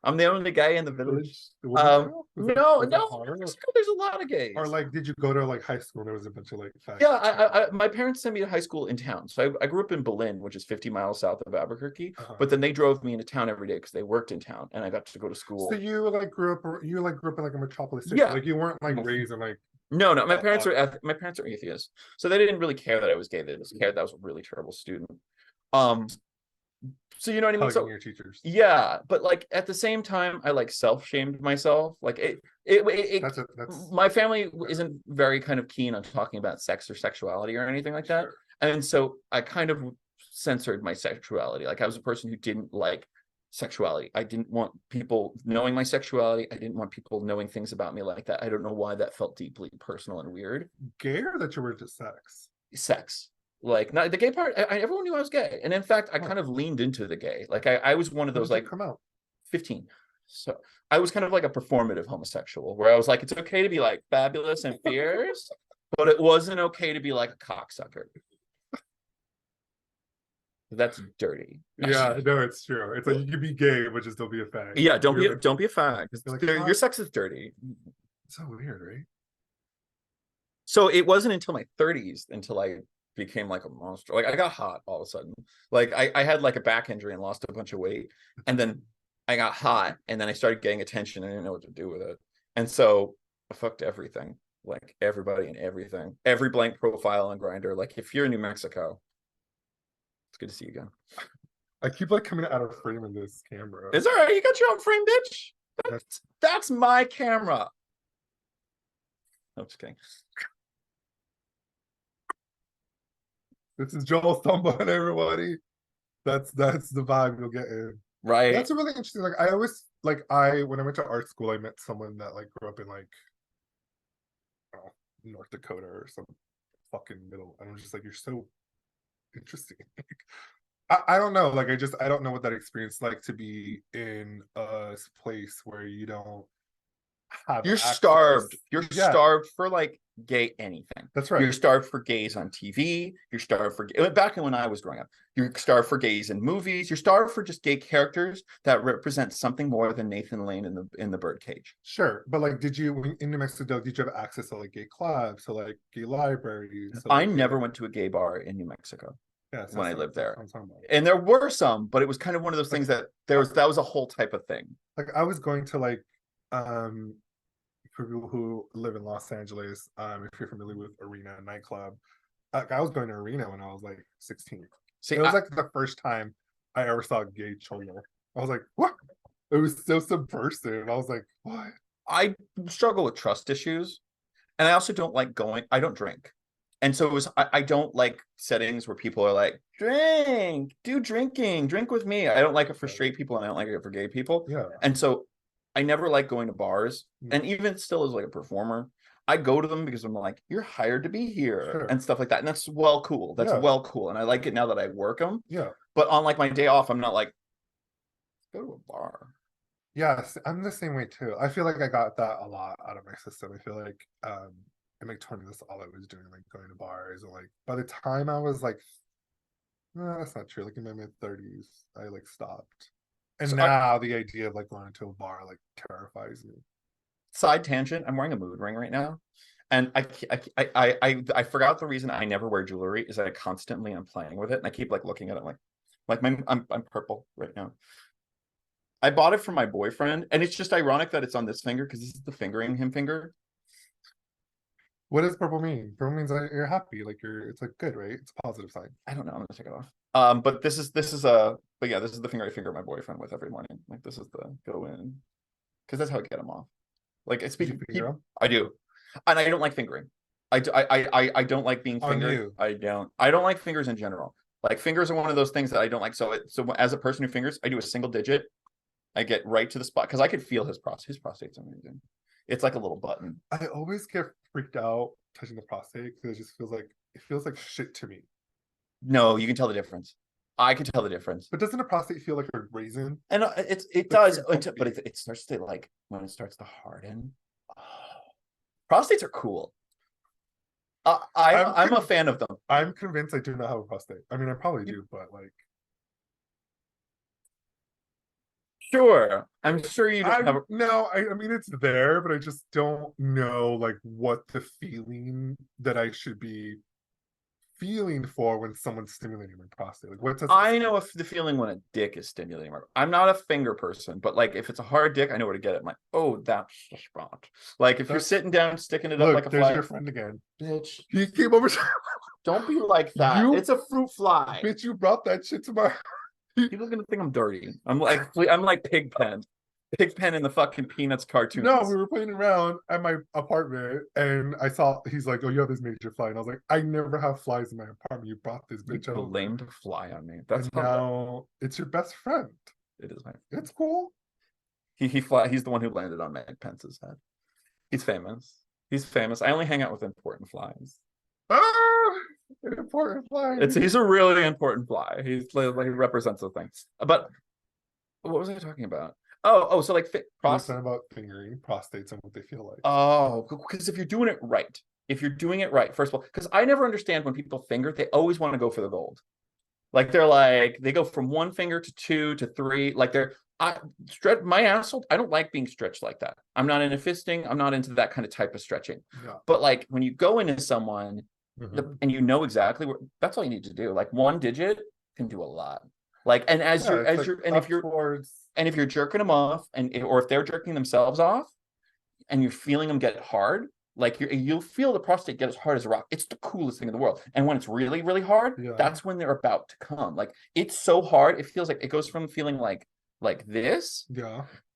I'm the only guy in the village. No, there's a lot of gays. Or like, did you go to like high school? There was a bunch of like my parents sent me to high school in town. So I grew up in Berlin, which is 50 miles south of Albuquerque. But then they drove me into town every day because they worked in town, and I got to go to school. So you grew up in like a metropolis city. Yeah. Like you weren't like raised in like no. My parents are atheists, so they didn't really care that I was gay. They just cared that I was a really terrible student. So you know what I mean? So your teachers. Yeah, but like at the same time, I like self-shamed myself. Like my family isn't very kind of keen on talking about sex or sexuality or anything like that. And so I kind of censored my sexuality. Like I was a person who didn't like sexuality. I didn't want people knowing my sexuality. I didn't want people knowing things about me like that. I don't know why that felt deeply personal and weird. Gay or that you were just sex? Sex. Like not the gay part. Everyone knew I was gay, and in fact, I kind of leaned into the gay. Like I was one of those like come out 15. So I was kind of like a performative homosexual, where I was like, it's okay to be like fabulous and fierce, but it wasn't okay to be like a cocksucker. That's dirty. Yeah, no, it's true. It's like you can be gay, but just don't be a fag. Yeah, don't be a fag. Like, your sex is dirty. It's so weird, right? So it wasn't until my 30s until I became like a monster. Like I got hot all of a sudden. Like I had like a back injury and lost a bunch of weight, and then I got hot, and then I started getting attention and I didn't know what to do with it. And so I fucked everything, like everybody and everything, every blank profile on Grindr. Like if you're in New Mexico, it's good to see you again. I keep like coming out of frame in this camera. It's all right. You got your own frame, bitch. That's my camera. No, just kidding. This is Joel Stumbling, everybody. That's the vibe you'll get in. Right. That's a really interesting. Like I always when I went to art school, I met someone that like grew up in like North Dakota or some fucking middle. And I'm just like, you're so Interesting. I don't know. Like, I don't know what that experience like to be in a place where you don't have You're access. starved. You're Yeah, starved for like gay anything. that's right. You're starved for gays on TV. You're starved for back when I was growing up. You're starved for gays in movies. You're starved for just gay characters that represent something more than Nathan Lane in the Birdcage. Sure, but like, did you in New Mexico? Did you have access to like gay clubs, to like gay libraries? To, I like, never went to a gay bar in New Mexico when I lived there, and there were some, but it was kind of one of those things that that was a whole type of thing. Like, I was going to like for people who live in Los Angeles, if you're familiar with Arena nightclub, like, I was going to Arena when I was like 16. See, it was like the first time I ever saw a gay cholo. I was like, what? It was so subversive. I was like, what? I struggle with trust issues, and I also don't like going. I don't drink, and so it was. I don't like settings where people are like, drink, drink with me. I don't like it for straight people, and I don't like it for gay people. Yeah. And so I never like going to bars, and even still as like a performer, I go to them because I'm like, you're hired to be here and stuff like that, and that's well cool. That's well cool, and I like it now that I work them. Yeah. But on like my day off, I'm not like, go to a bar. Yes, I'm the same way too. I feel like I got that a lot out of my system. I feel like in my 20s, that's all I was doing, like going to bars. And like by the time I was like, no, that's not true. Like in my mid-30s, I like stopped. And so now the idea of like going to a bar like terrifies me. Side tangent, I'm wearing a mood ring right now. And I forgot the reason I never wear jewelry is that I constantly am playing with it. And I keep like looking at it like I'm purple right now. I bought it from my boyfriend, and it's just ironic that it's on this finger because this is the fingering him finger. What does purple mean? Purple means that you're happy, like it's like good, right? It's a positive sign. I don't know. I'm gonna take it off. But this is this is the finger I finger my boyfriend with every morning. Like this is the go in, because that's how I get him off. Like it's I do, and I don't like fingering. I don't like being fingered. I don't like fingers in general. Like fingers are one of those things that I don't like. So as a person who fingers, I do a single digit. I get right to the spot because I could feel his prostate. His prostate's amazing. It's like a little button. I always get freaked out touching the prostate because it feels like shit to me. No, you can tell the difference. I can tell the difference. But doesn't a prostate feel like a raisin? And it does, but it starts to like when it starts to harden. Oh. Prostates are cool. I'm a fan of them. I'm convinced I do not have a prostate. I mean, I probably do, but like. Sure, I'm sure you don't have. No, I mean it's there, but I just don't know like what the feeling that I should be feeling for when someone's stimulating my prostate. Like what does I know if the feeling when a dick is stimulating my. I'm not a finger person, but like if it's a hard dick, I know where to get it. I'm like, oh, that's the spot. Like if you're sitting down, sticking it up like a fly. There's your friend again, bitch. He came over. Don't be like that. It's a fruit fly. Bitch, you brought that shit to my. People are gonna think I'm dirty. I'm like Pigpen in the fucking Peanuts cartoon. No, we were playing around at my apartment, and I saw he's like, "Oh, you have this major fly," and I was like, "I never have flies in my apartment. You brought this bitch." You blamed a fly on me. That's now it's your best friend. It is my. It's cool. He's the one who landed on Meg Pence's head. He's famous. I only hang out with important flies. An important fly. He's a really important fly. He represents the thing. But what was I talking about? So like about fingering prostates and what they feel like. Oh, because if you're doing it right, first of all, because I never understand when people finger, they always want to go for the gold. Like they go from one finger to two to three. Like my asshole. I don't like being stretched like that. I'm not into fisting. I'm not into that kind of type of stretching. Yeah. But like when you go into someone. Mm-hmm. And you know exactly that's all you need to do. Like one digit can do a lot. Like, and if you're jerking them off, or if they're jerking themselves off, and you're feeling them get hard, like you'll feel the prostate get as hard as a rock. It's the coolest thing in the world. And when it's really, really hard, that's when they're about to come. Like it's so hard, it feels like it goes from feeling like this,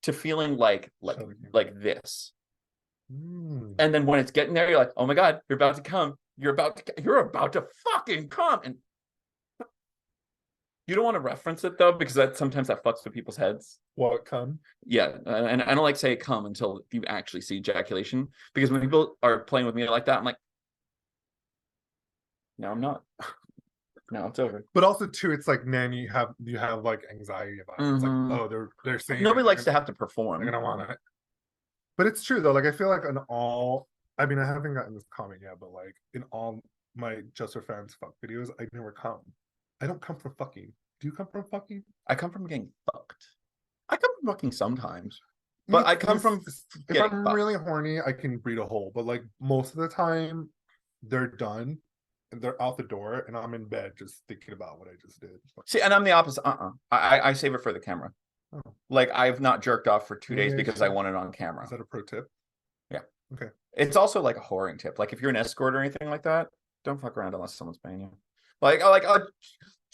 to feeling like this. And then when it's getting there, you're like, oh my God, you're about to come. You're about to fucking come. And you don't want to reference it though, because sometimes that fucks with people's heads. What, come? Yeah, and I don't like to say come until you actually see ejaculation, because when people are playing with me like that, I'm like, no, I'm not. No, it's over. But also too, it's like, man, you have like anxiety about it. It's like, oh, they're saying nobody likes to have to perform. They're gonna want it. But it's true though. Like I feel like in all, I mean, I haven't gotten this comment yet, but like in all my Just for Fans fuck videos, I never come. I don't come from fucking. Do you come from fucking? I come from getting fucked. I come from fucking sometimes. But I come from if I'm really horny, I can breed a hole. But like most of the time, they're done and they're out the door, and I'm in bed just thinking about what I just did. See, and I'm the opposite. I save it for the camera. Oh. Like I've not jerked off for 2 days because I want it on camera. Is that a pro tip? Yeah. Okay. It's also like a whoring tip. Like if you're an escort or anything like that, don't fuck around unless someone's paying you.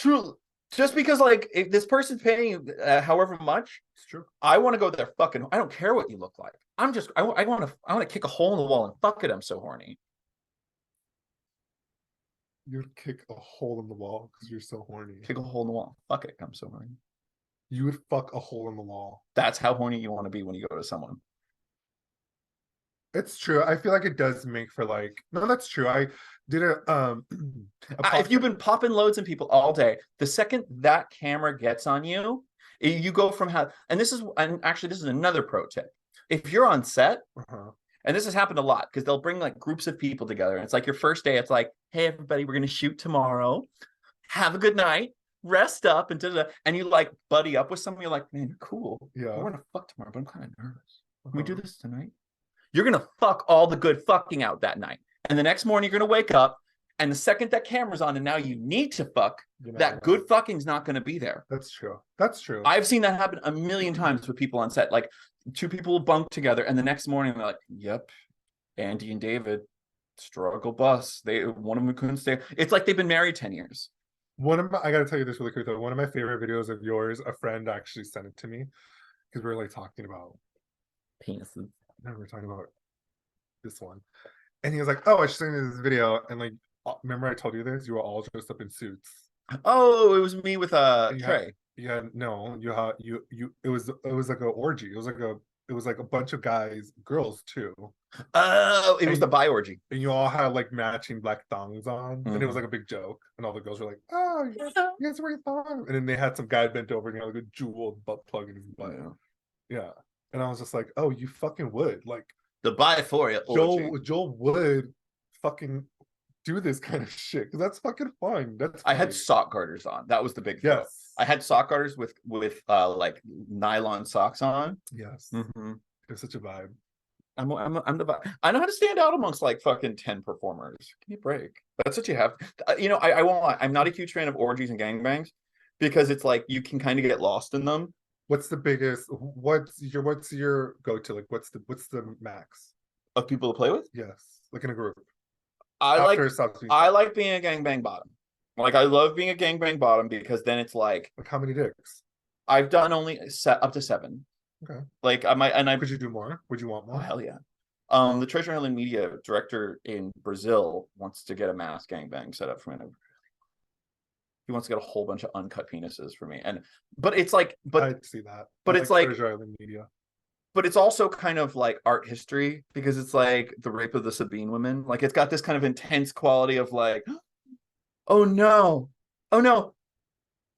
True. Just because like if this person's paying you however much, it's true. I want to go there fucking. I don't care what you look like. I want to kick a hole in the wall and fuck it. I'm so horny. You'd kick a hole in the wall because you're so horny. Kick a hole in the wall. Fuck it. I'm so horny. You would fuck a hole in the wall. That's how horny you want to be when you go to someone. It's true. I feel like it does make for like, no, that's true. I did if you've been popping loads in people all day, the second that camera gets on you, you go from and this is another pro tip. If you're on set, and this has happened a lot because they'll bring like groups of people together, and it's like your first day. It's like, hey, everybody, we're gonna shoot tomorrow. Have a good night. Rest up and and you like buddy up with someone. You're like, man, you're cool. Yeah, we're gonna fuck tomorrow, but I'm kind of nervous. Can we do this tonight? You're gonna fuck all the good fucking out that night, and the next morning you're gonna wake up, and the second that camera's on, and now you need to fuck, that good fucking's not gonna be there. That's true. That's true. I've seen that happen a million times with people on set. Like 2 people will bunk together, and the next morning they're like, "Yep, Andy and David struggle bus. One of them couldn't stay." It's like they've been married 10 years. I gotta tell you this really quick though. One of my favorite videos of yours, a friend actually sent it to me because we were like talking about penises. No, we were talking about this one, and he was like, "Oh, I should send you this video." And like, remember I told you this? You were all dressed up in suits. Oh, it was me with Trey. Yeah, no, it was like an orgy. It was like a bunch of guys, girls too. Oh, it was the bi orgy. And you all had like matching black thongs on, and it was like a big joke. And all the girls were like, "Oh, you guys are wearing thongs." And then they had some guy bent over and he had like a jeweled butt plug in his butt. Yeah. And I was just like, "Oh, you fucking would." Like the bi-foria orgy. Joel would fucking do this kind of shit because that's fucking fun. I had sock garters on. That was the big thing. Yes. I had sock garters with like nylon socks on. Yes. It's such a vibe. I'm the vibe. I know how to stand out amongst like fucking 10 performers. Give me a break. That's what you have. I won't lie. I'm not a huge fan of orgies and gangbangs because it's like you can kind of get lost in them. What's the biggest? What's your go-to? Like, what's the max of people to play with? Yes, like in a group. I like being a gangbang bottom. Like I love being a gangbang bottom because then it's like how many dicks? I've done only up to 7. Okay. Like I might, and I could you do more? Would you want more? Oh hell yeah. The Treasure Island Media director in Brazil wants to get a mass gangbang set up for me. He wants to get a whole bunch of uncut penises for me, but it's like, I'd see that. But it's like Treasure Island Media. But it's also kind of like art history because it's like the rape of the Sabine women. Like it's got this kind of intense quality of like, oh no,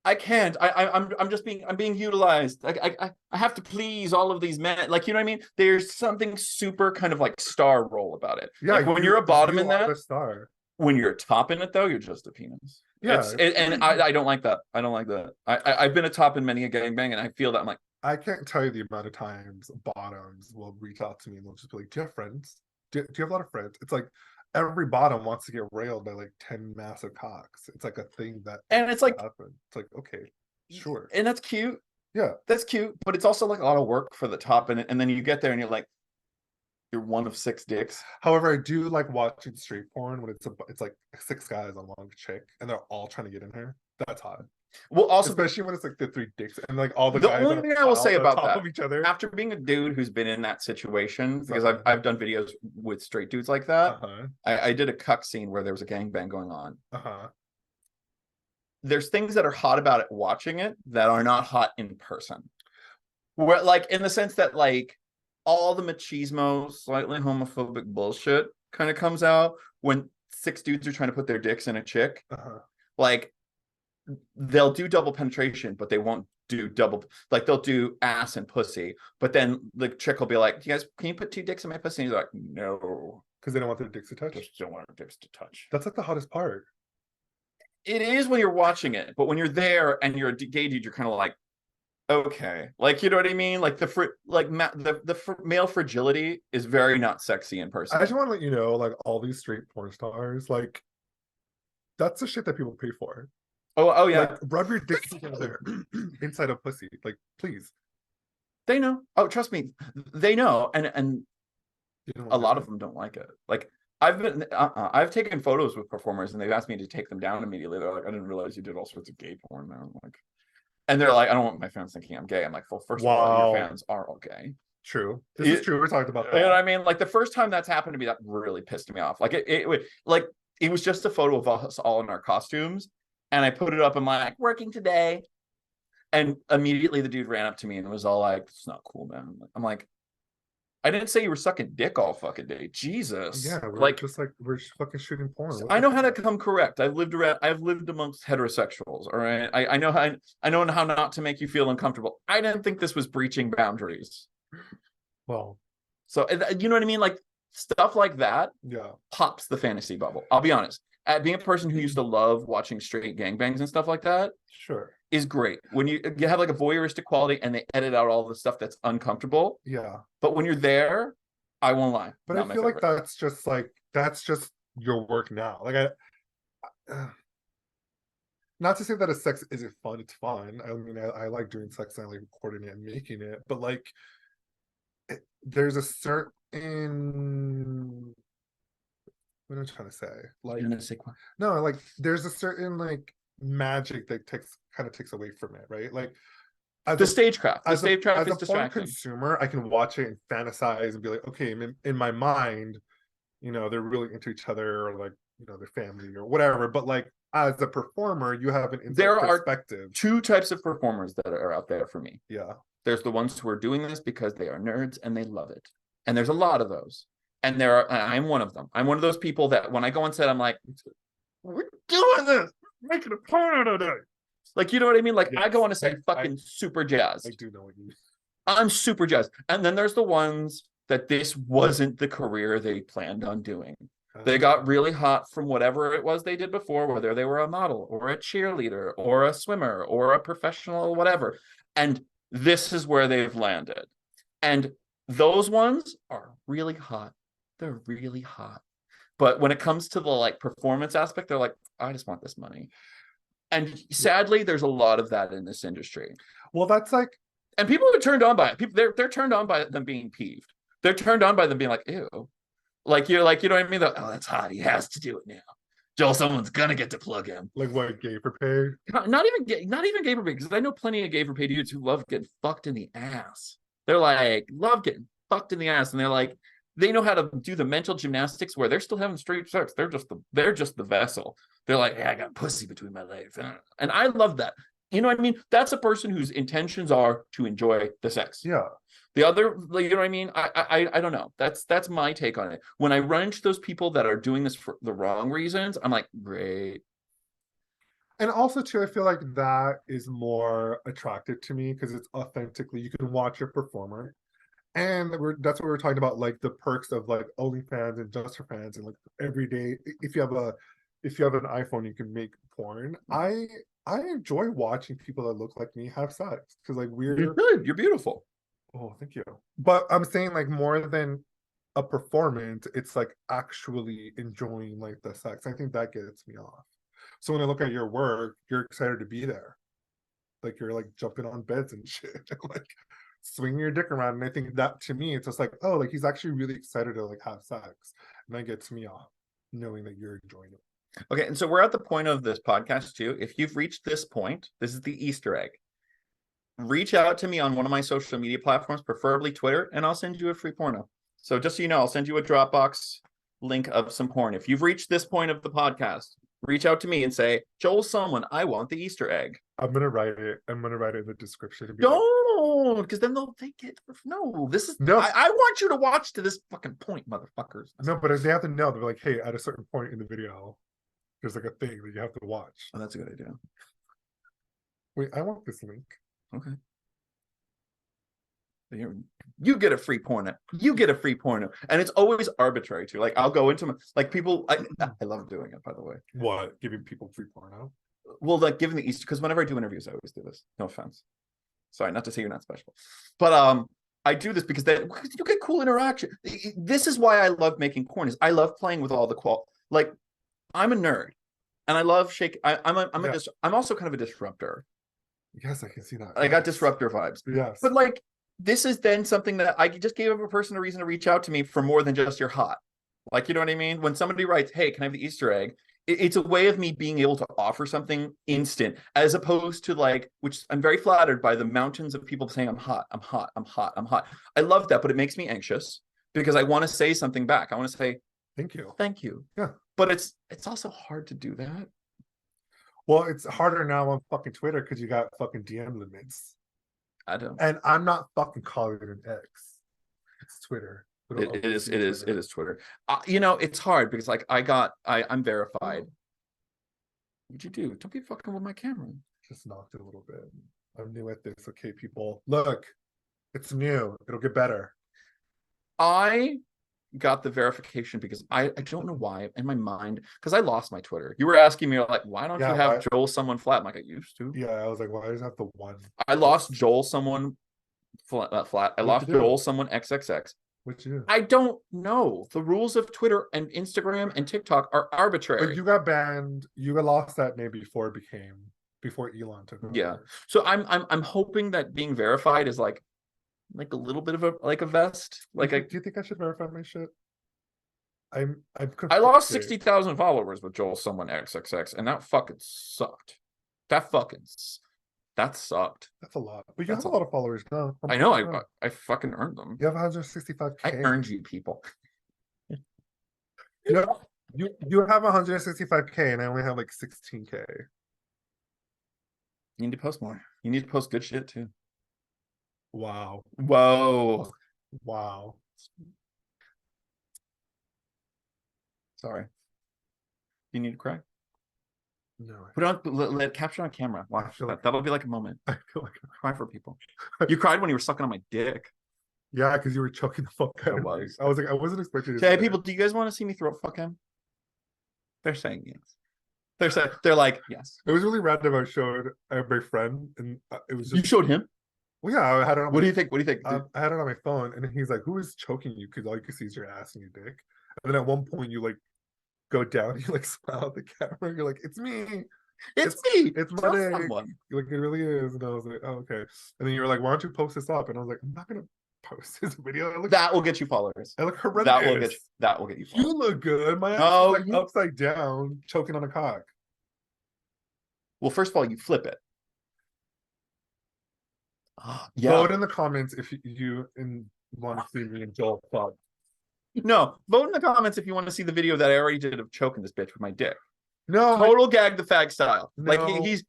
I can't. I'm being utilized. I have to please all of these men. Like, you know what I mean? There's something super kind of like star role about it. Yeah. Like when you're a bottom in that, a star. When you're top in it though, you're just a penis. Yeah. And I don't like that. I don't like that. I've been a top in many a gangbang, and I feel that I'm like, I can't tell you the amount of times bottoms will reach out to me and they'll just be like, "Do you have friends? Do you have a lot of friends?" It's like every bottom wants to get railed by like 10 massive cocks. It's like a thing that it's like happen. It's like, okay, sure. And that's cute. Yeah. That's cute. But it's also like a lot of work for the top, and then you get there and you're like, you're one of 6 dicks. However, I do like watching straight porn when it's like 6 guys on one chick and they're all trying to get in her. That's hot. Well, also especially when it's like the 3 dicks and like all the guys. The only thing I will say about that, of each other. After being a dude who's been in that situation, because I've done videos with straight dudes like that. I did a cuck scene where there was a gangbang going on. There's things that are hot about it watching it that are not hot in person. Where like in the sense that like all the machismo, slightly homophobic bullshit kind of comes out when 6 dudes are trying to put their dicks in a chick. Like they'll do double penetration, but they won't do double, like they'll do ass and pussy, but then the chick will be like, you guys, can you put 2 dicks in my pussy? And he's like, no. Because they don't want their dicks to touch? Just don't want their dicks to touch. That's like the hottest part. It is when you're watching it, but when you're there and you're a gay dude, you're kind of like, okay, like, you know what I mean? Like the male fragility is very not sexy in person. I just want to let you know, like all these straight porn stars, like that's the shit that people pay for. Oh yeah. Like, rub your dick together inside a pussy. Like, please. They know. Oh, trust me, they know, and a lot of them don't like it. Like, I've taken photos with performers, and they've asked me to take them down immediately. They're like, I didn't realize you did all sorts of gay porn now. I'm like, and they're like, I don't want my fans thinking I'm gay. I'm like, well, first of all, your fans are all gay. True. This is true. We talked about that. You know what I mean? Like, the first time that's happened to me, that really pissed me off. Like, it was just a photo of us all in our costumes, and I put it up. I'm like, working today, and immediately the dude ran up to me and was all like, "It's not cool, man." I'm like, I didn't say you were sucking dick all fucking day. Jesus. Yeah, we're just fucking shooting porn. I know how to come correct. I've lived amongst heterosexuals. All right. I know how not to make you feel uncomfortable. I didn't think this was breaching boundaries. Well, so you know what I mean? Like, stuff like that, yeah, pops the fantasy bubble. I'll be honest. Being a person who used to love watching straight gangbangs and stuff like that, sure, is great. When you have like a voyeuristic quality and they edit out all the stuff that's uncomfortable. Yeah. But when you're there, I won't lie. But I feel like that's just your work now. Like, not to say that a sex isn't fun. It's fun. I mean, I like doing sex and I like recording it and making it. But like, there's a certain, what am I trying to say? Like, no, like there's a certain like magic that kind of takes away from it, right? Like, the stagecraft. The stagecraft is distracting. As a porn consumer, I can watch it and fantasize and be like, okay, in my mind, you know, they're really into each other, or like, you know, their family or whatever. But like, as a performer, you have an inside perspective. There are 2 types of performers that are out there for me. Yeah. There's the ones who are doing this because they are nerds and they love it. And there's a lot of those. And I'm one of them. I'm one of those people that when I go on set, I'm like, we're doing this, making a porn out of it. Like, you know what I mean? Like, yes. I go on a set super jazzed. I do know what you mean. I'm super jazzed. And then there's the ones that this wasn't the career they planned on doing. They got really hot from whatever it was they did before, whether they were a model or a cheerleader or a swimmer or a professional, whatever. And this is where they've landed. And those ones are really hot. They're really hot. But when it comes to the like performance aspect, they're like, I just want this money. And sadly, there's a lot of that in this industry. Well, that's like, and people are turned on by it. They're turned on by them being peeved. They're turned on by them being like, ew. Like, you're like, you know what I mean? Oh, that's hot. He has to do it now. Joel, someone's gonna get to plug him. Like, what, gay for pay? Not even gay for pay, because I know plenty of gay for pay dudes who love getting fucked in the ass. They're like, love getting fucked in the ass, and they're like, they know how to do the mental gymnastics where they're still having straight sex. They're just the vessel. They're like, hey, I got pussy between my legs, and I love that. You know what I mean? That's a person whose intentions are to enjoy the sex. Yeah. The other, you know what I mean? I don't know. That's my take on it. When I run into those people that are doing this for the wrong reasons, I'm like, great. And also, too, I feel like that is more attractive to me because it's authentically, you can watch a performer. And that's what we're talking about, like the perks of like OnlyFans and Just for Fans, and like every day, if you have an iPhone, you can make porn. I enjoy watching people that look like me have sex because like you're good, you're beautiful. Oh, thank you. But I'm saying, like, more than a performance, it's like actually enjoying like the sex. I think that gets me off. So when I look at your work, you're excited to be there. Like, you're like jumping on beds and shit, like swinging your dick around. And I think that, to me, it's just like, oh, like he's actually really excited to like have sex. And that gets me off, knowing that you're enjoying it. Okay, and so we're at the point of this podcast too. If you've reached this point, this is the Easter egg. Reach out to me on one of my social media platforms, preferably Twitter, and I'll send you a free porno. So just so you know, I'll send you a Dropbox link of some porn. If you've reached this point of the podcast, reach out to me and say, Joel Someone, I want the Easter egg. I'm going to write it. I'm going to write it in the description. Don't, because then they'll think it. No, this is, no. I want you to watch to this fucking point, motherfuckers. No, but they have to know. They're like, hey, at a certain point in the video, there's like a thing that you have to watch. Oh, that's a good idea. Wait, I want this link. Okay. You get a free porno. You get a free porno. And it's always arbitrary too. Like I'll go into like people, I love doing it, by the way. What? Giving people free porno? Well, like giving the Easter, because whenever I do interviews, I always do this. No offense. Sorry, not to say you're not special. But I do this because you get cool interaction. This is why I love making porn, is I love playing with all the like I'm a nerd and I love I'm also kind of a disruptor. Yes, I can see that. I got disruptor vibes. Yes. But like, this is then something that I just gave a person a reason to reach out to me for more than just you're hot. Like, you know what I mean? When somebody writes, hey, can I have the Easter egg? It's a way of me being able to offer something instant, as opposed to like, which I'm very flattered by the mountains of people saying I'm hot, I'm hot, I'm hot, I'm hot. I love that, but it makes me anxious because I want to say something back. I want to say, thank you. Thank you. Yeah. But it's also hard to do that. Well, it's harder now on fucking Twitter because you got fucking DM limits. I don't. And I'm not fucking calling it an X. It's Twitter. It is Twitter. You know, it's hard because like I'm verified. What'd you do? Don't be fucking with my camera. Just knocked it a little bit. I'm new at this. Okay, people. Look, it's new. It'll get better. I got the verification because I don't know why in my mind, because I lost my Twitter. You were asking me like, why don't you have Joel someone flat? I'm like, I used to. Yeah, I was like, why does it have the one? I lost Joel someone flat. I lost Joel someone XXX. What'd you do? I don't know. The rules of Twitter and Instagram and TikTok are arbitrary. But you got banned. You got lost that name before Elon took over. Yeah. So I'm hoping that being verified is like a little bit of a vest. Like, do you think I should verify my shit? I lost 60,000 followers with Joel someone XXX, and that fucking sucked. That sucked. That's a lot. But you have a lot of followers now. I know. I fucking earned them. You have 165K. I earned you, people. You have 165K, and I only have like 16K. You need to post more. You need to post good shit too. Wow. Whoa. Wow. Sorry. You need to cry? No. Put it on, capture on camera. Watch that. That'll be like a moment. I feel like cry for people. You cried when you were sucking on my dick. Yeah, because you were choking the fuck out of me. I was like, I wasn't expecting to. Hey, people, do you guys want to see me throat fuck him? They're saying yes. They're like, yes. It was really random. I showed my friend, and it was just. You showed him? Well, yeah, I had it on. What do you think? I had it on my phone, and he's like, "Who is choking you?" Because all you can see is your ass and your dick. And then at one point, you like go down, you like smile at the camera. You're like, "It's me. It's me. It's my dick." You're like, it really is. And I was like, "Oh, okay." And then you were like, "Why don't you post this up?" And I was like, "I'm not gonna post this video." That will get you followers. I look horrendous. That will get you followers. You look good. My ass is like upside down, choking on a cock. Well, first of all, you flip it. Yeah. Vote in the comments if you want to see me and Joel fuck. No, vote in the comments if you want to see the video that I already did of choking this bitch with my dick. No, total gag the fag style. No. Like he's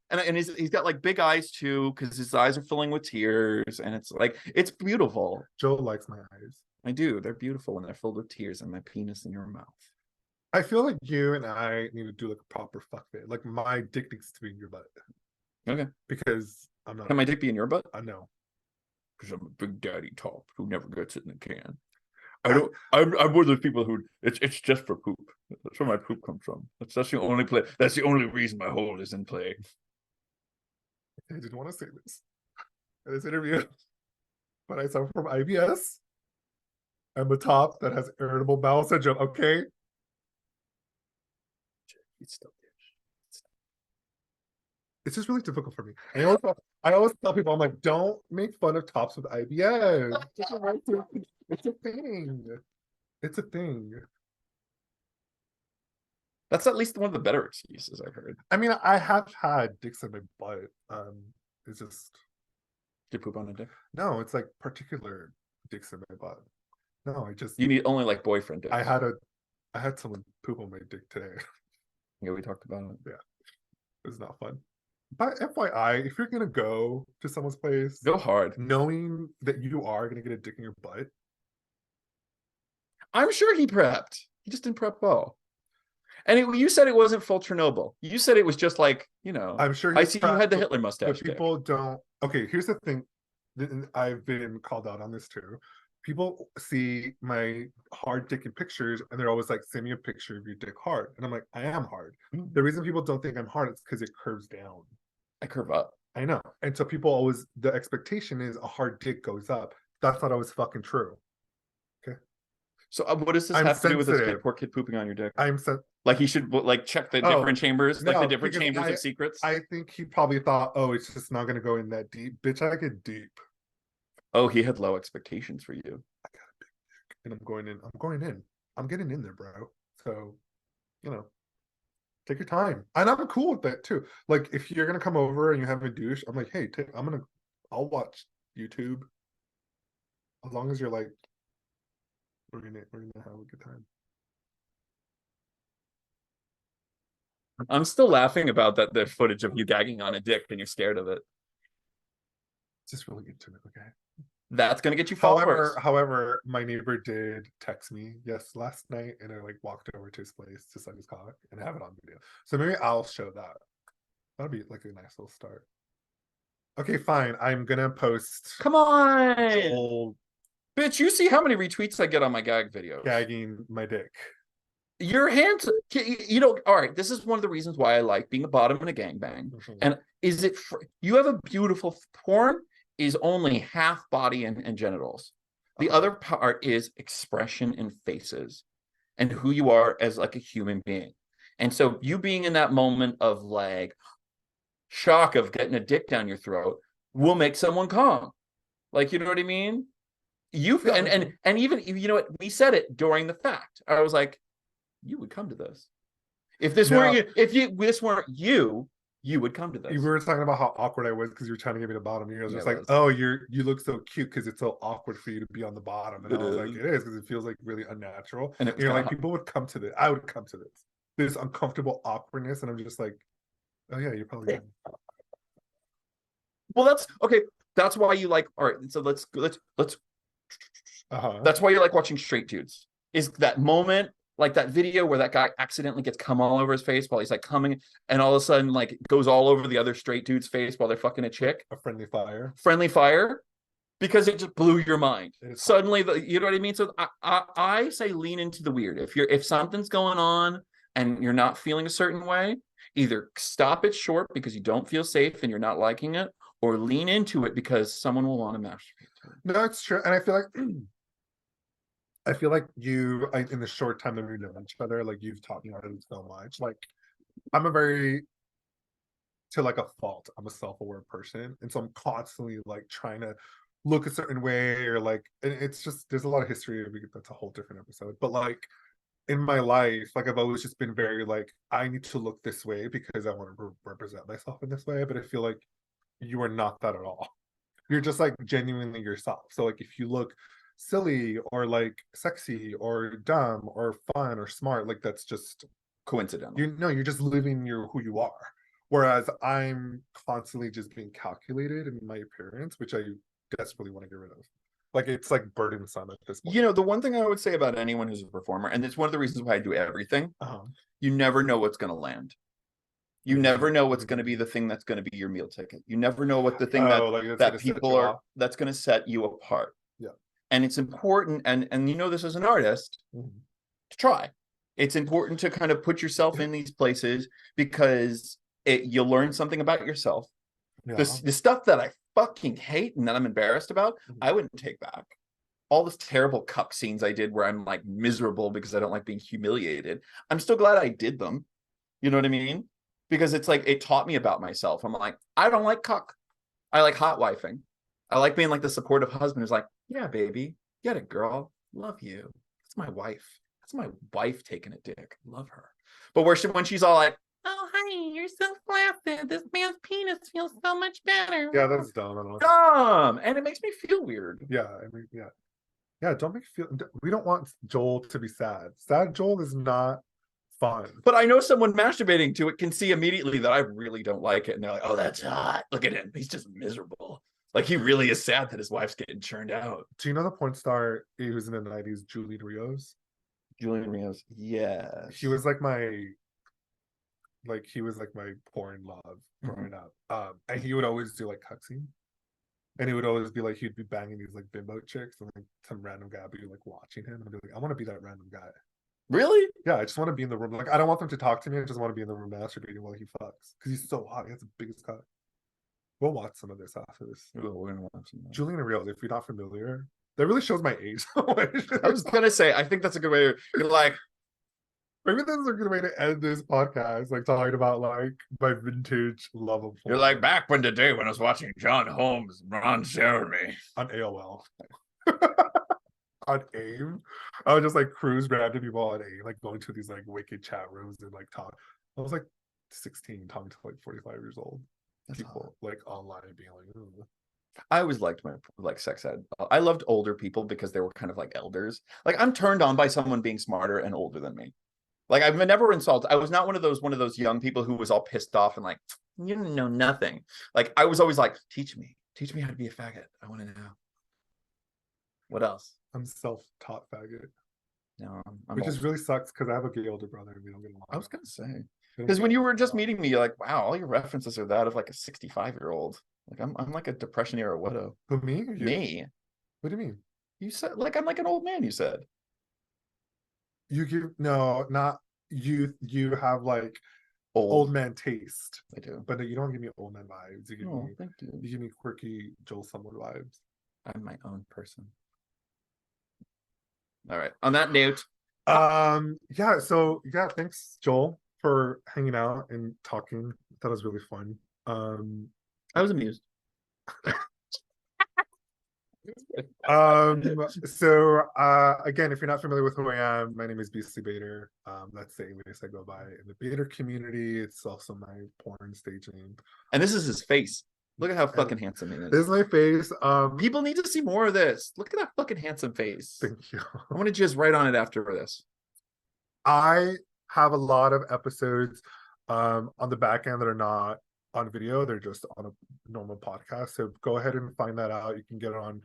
got like big eyes too, because his eyes are filling with tears, and it's like it's beautiful. Joel likes my eyes. I do. They're beautiful when they're filled with tears, and my penis in your mouth. I feel like you and I need to do like a proper fuck fit. Like my dick needs to be in your butt. Okay. Because I'm not. Can my dick be in your butt? I know. Because I'm a big daddy top who never gets it in the can. I'm one of those people who it's just for poop. That's where my poop comes from. That's the only play. That's the only reason my hole is in play. I didn't want to say this in this interview, but I suffer from IBS. I'm a top that has irritable bowel syndrome. Okay. It's just really difficult for me. I always tell people, I'm like, don't make fun of tops with IBS. It's a thing. It's a thing. That's at least one of the better excuses I've heard. I mean, I have had dicks in my butt. It's just. Did you poop on a dick? No, it's like particular dicks in my butt. No, You need only like boyfriend dicks. I had someone poop on my dick today. Yeah, we talked about it. Yeah, it was not fun. But FYI, if you're gonna go to someone's place, go hard, knowing that you are gonna get a dick in your butt. I'm sure he prepped. He just didn't prep well. And you said it wasn't full Chernobyl. You said it was just like, I'm sure I see you had the Hitler mustache. But people don't. Okay, here's the thing. I've been called out on this too. People see my hard dick in pictures and they're always like, send me a picture of your dick hard. And I'm like, I am hard. The reason people don't think I'm hard is because it curves down. I curve up. I know. And so people always, the expectation is a hard dick goes up. That's not always fucking true. Okay. So what does this have to do with this poor kid pooping on your dick? Like he should like check the different chambers, like the different chambers of secrets. I think he probably thought, oh, it's just not going to go in that deep. Bitch, I get deep. Oh, he had low expectations for you. I got a big dick, and I'm going in. I'm getting in there, bro. So, take your time. And I'm cool with that too. Like if you're gonna come over and you have a douche, I'm like, hey, I'll watch YouTube. As long as you're like, we're gonna have a good time. I'm still laughing about the footage of you gagging on a dick and you're scared of it. It's just really intimate, okay? That's gonna get you followers. However, my neighbor did text me last night, and I like walked over to his place to suck his cock and have it on video. So maybe I'll show that. That'll be like a nice little start. Okay, fine. I'm gonna post. Come on, bitch! You see how many retweets I get on my gag videos? Gagging my dick. Your hands, all right, this is one of the reasons why I like being a bottom in a gangbang. And you have a beautiful porn is only half body and genitals. The other part is expression and faces and who you are as like a human being. And so you being in that moment of like shock of getting a dick down your throat will make someone calm. Like, you know what I mean? And even, what, we said it during the fact. I was like, you would come to this. If this weren't you, you would come to this. We were talking about how awkward I was because you were trying to get me to bottom. You was just like, oh, you look so cute because it's so awkward for you to be on the bottom. And I was like, it is because it feels like really unnatural. And you're like, people would come to this. I would come to this. This uncomfortable awkwardness. And I'm just like, oh yeah, you're probably good. Well, that's okay. That's why you like, all right, so let's that's why you like watching straight dudes. Is that moment, like that video where that guy accidentally gets cum all over his face while he's like coming, and all of a sudden like goes all over the other straight dude's face while they're fucking a chick. A friendly fire. Because it just blew your mind. Suddenly, you know what I mean? So I say lean into the weird. If something's going on and you're not feeling a certain way, either stop it short because you don't feel safe and you're not liking it, or lean into it because someone will want to masturbate to it. No, it's true. And I feel like you, in the short time that we've known each other, like you've taught me how to do so much. Like I'm a self-aware person. And so I'm constantly like trying to look a certain way, or like, and it's just, there's a lot of history. That's a whole different episode. But like in my life, like I've always just been very like, I need to look this way because I want to represent myself in this way. But I feel like you are not that at all. You're just like genuinely yourself. So like if you look silly or like sexy or dumb or fun or smart, like that's just coincidental. You're just living who you are. Whereas I'm constantly just being calculated in my appearance, which I desperately want to get rid of. Like it's like burdensome at this point. The one thing I would say about anyone who's a performer, and it's one of the reasons why I do everything, you never know what's going to land. You never know what's going to be the thing that's going to be your meal ticket. You never know what the thing that people are, that's going to set you apart. Yeah. And it's important, and this as an artist, to try. It's important to kind of put yourself in these places because you'll learn something about yourself. Yeah. The stuff that I fucking hate and that I'm embarrassed about, I wouldn't take back. All this terrible cuck scenes I did where I'm like miserable because I don't like being humiliated. I'm still glad I did them. You know what I mean? Because it's like, it taught me about myself. I'm like, I don't like cuck. I like hot wifing. I like being like the supportive husband who's like, yeah, baby, get it, girl. Love you. That's my wife. That's my wife taking a dick. Love her. But when she's all like, oh, honey, you're so flaccid. This man's penis feels so much better. Yeah, that's dumb. Dumb. And it makes me feel weird. Yeah, I mean, yeah. Yeah, don't make feel. We don't want Joel to be sad. Sad Joel is not fun. But I know someone masturbating to it can see immediately that I really don't like it. And they're like, oh, that's hot. Look at him. He's just miserable. Like, he really is sad that his wife's getting churned out. Do you know the porn star who was in the 90s, Julie Rios? Julian Rios, yes. He was like my porn love growing up. And he would always do like cutscene. And he would always be like, he'd be banging these like bimbo chicks, and like some random guy would be like watching him, and I'd be like, I want to be that random guy. Really? Yeah, I just want to be in the room. Like, I don't want them to talk to me. I just want to be in the room masturbating while he fucks. Because he's so hot. He has the biggest cut. We'll watch some of this after this. Oh, we're gonna watch some. Julian Reels, if you're not familiar, that really shows my age. I was gonna say, I think that's a good way. You're like, maybe this is a good way to end this podcast, like talking about like my vintage love of porn. You're like, back when the day when I was watching John Holmes and Ron Jeremy on AOL. On AIM, I would just like cruise random people on AIM, like going to these like wicked chat rooms and like talk. I was like 16 talking to like 45 years old. That's people hot. Like online being like, ooh. I always liked my like sex ed. I loved older people because they were kind of like elders. Like, I'm turned on by someone being smarter and older than me. Like, I've never insulted. I was not one of those young people who was all pissed off and like, you know nothing. Like, I was always like, teach me how to be a faggot. I want to know. What else? I'm self-taught faggot. No, which just really sucks because I have a gay older brother and we don't get along. I was gonna say, because when you were just meeting me, you're like, wow, all your references are that of like a 65-year-old. Like, I'm like a Depression era widow. Who, me? Me? What do you mean? You said like I'm like an old man. You said. You give no, not you. You have like old man taste. I do, but you don't give me old man vibes. You give me, thank you. You give me quirky Joel Summer vibes. I'm my own person. All right. On that note, yeah. So yeah, thanks, Joel, for hanging out and talking. That was really fun. I was amused. So again, if you're not familiar with who I am, my name is Beastly Bator. That's the alias I go by in the Bator community. It's also my porn stage name. And this is his face. Look at how fucking handsome he is. This is my face. People need to see more of this. Look at that fucking handsome face. Thank you. I want to just write on it after this. I have a lot of episodes on the back end that are not on video. They're just on a normal podcast. So go ahead and find that out. You can get it on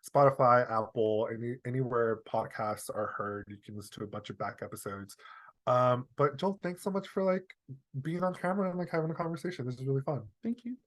Spotify, Apple, anywhere podcasts are heard. You can listen to a bunch of back episodes. But Joel, thanks so much for like being on camera and like having a conversation. This is really fun. Thank you.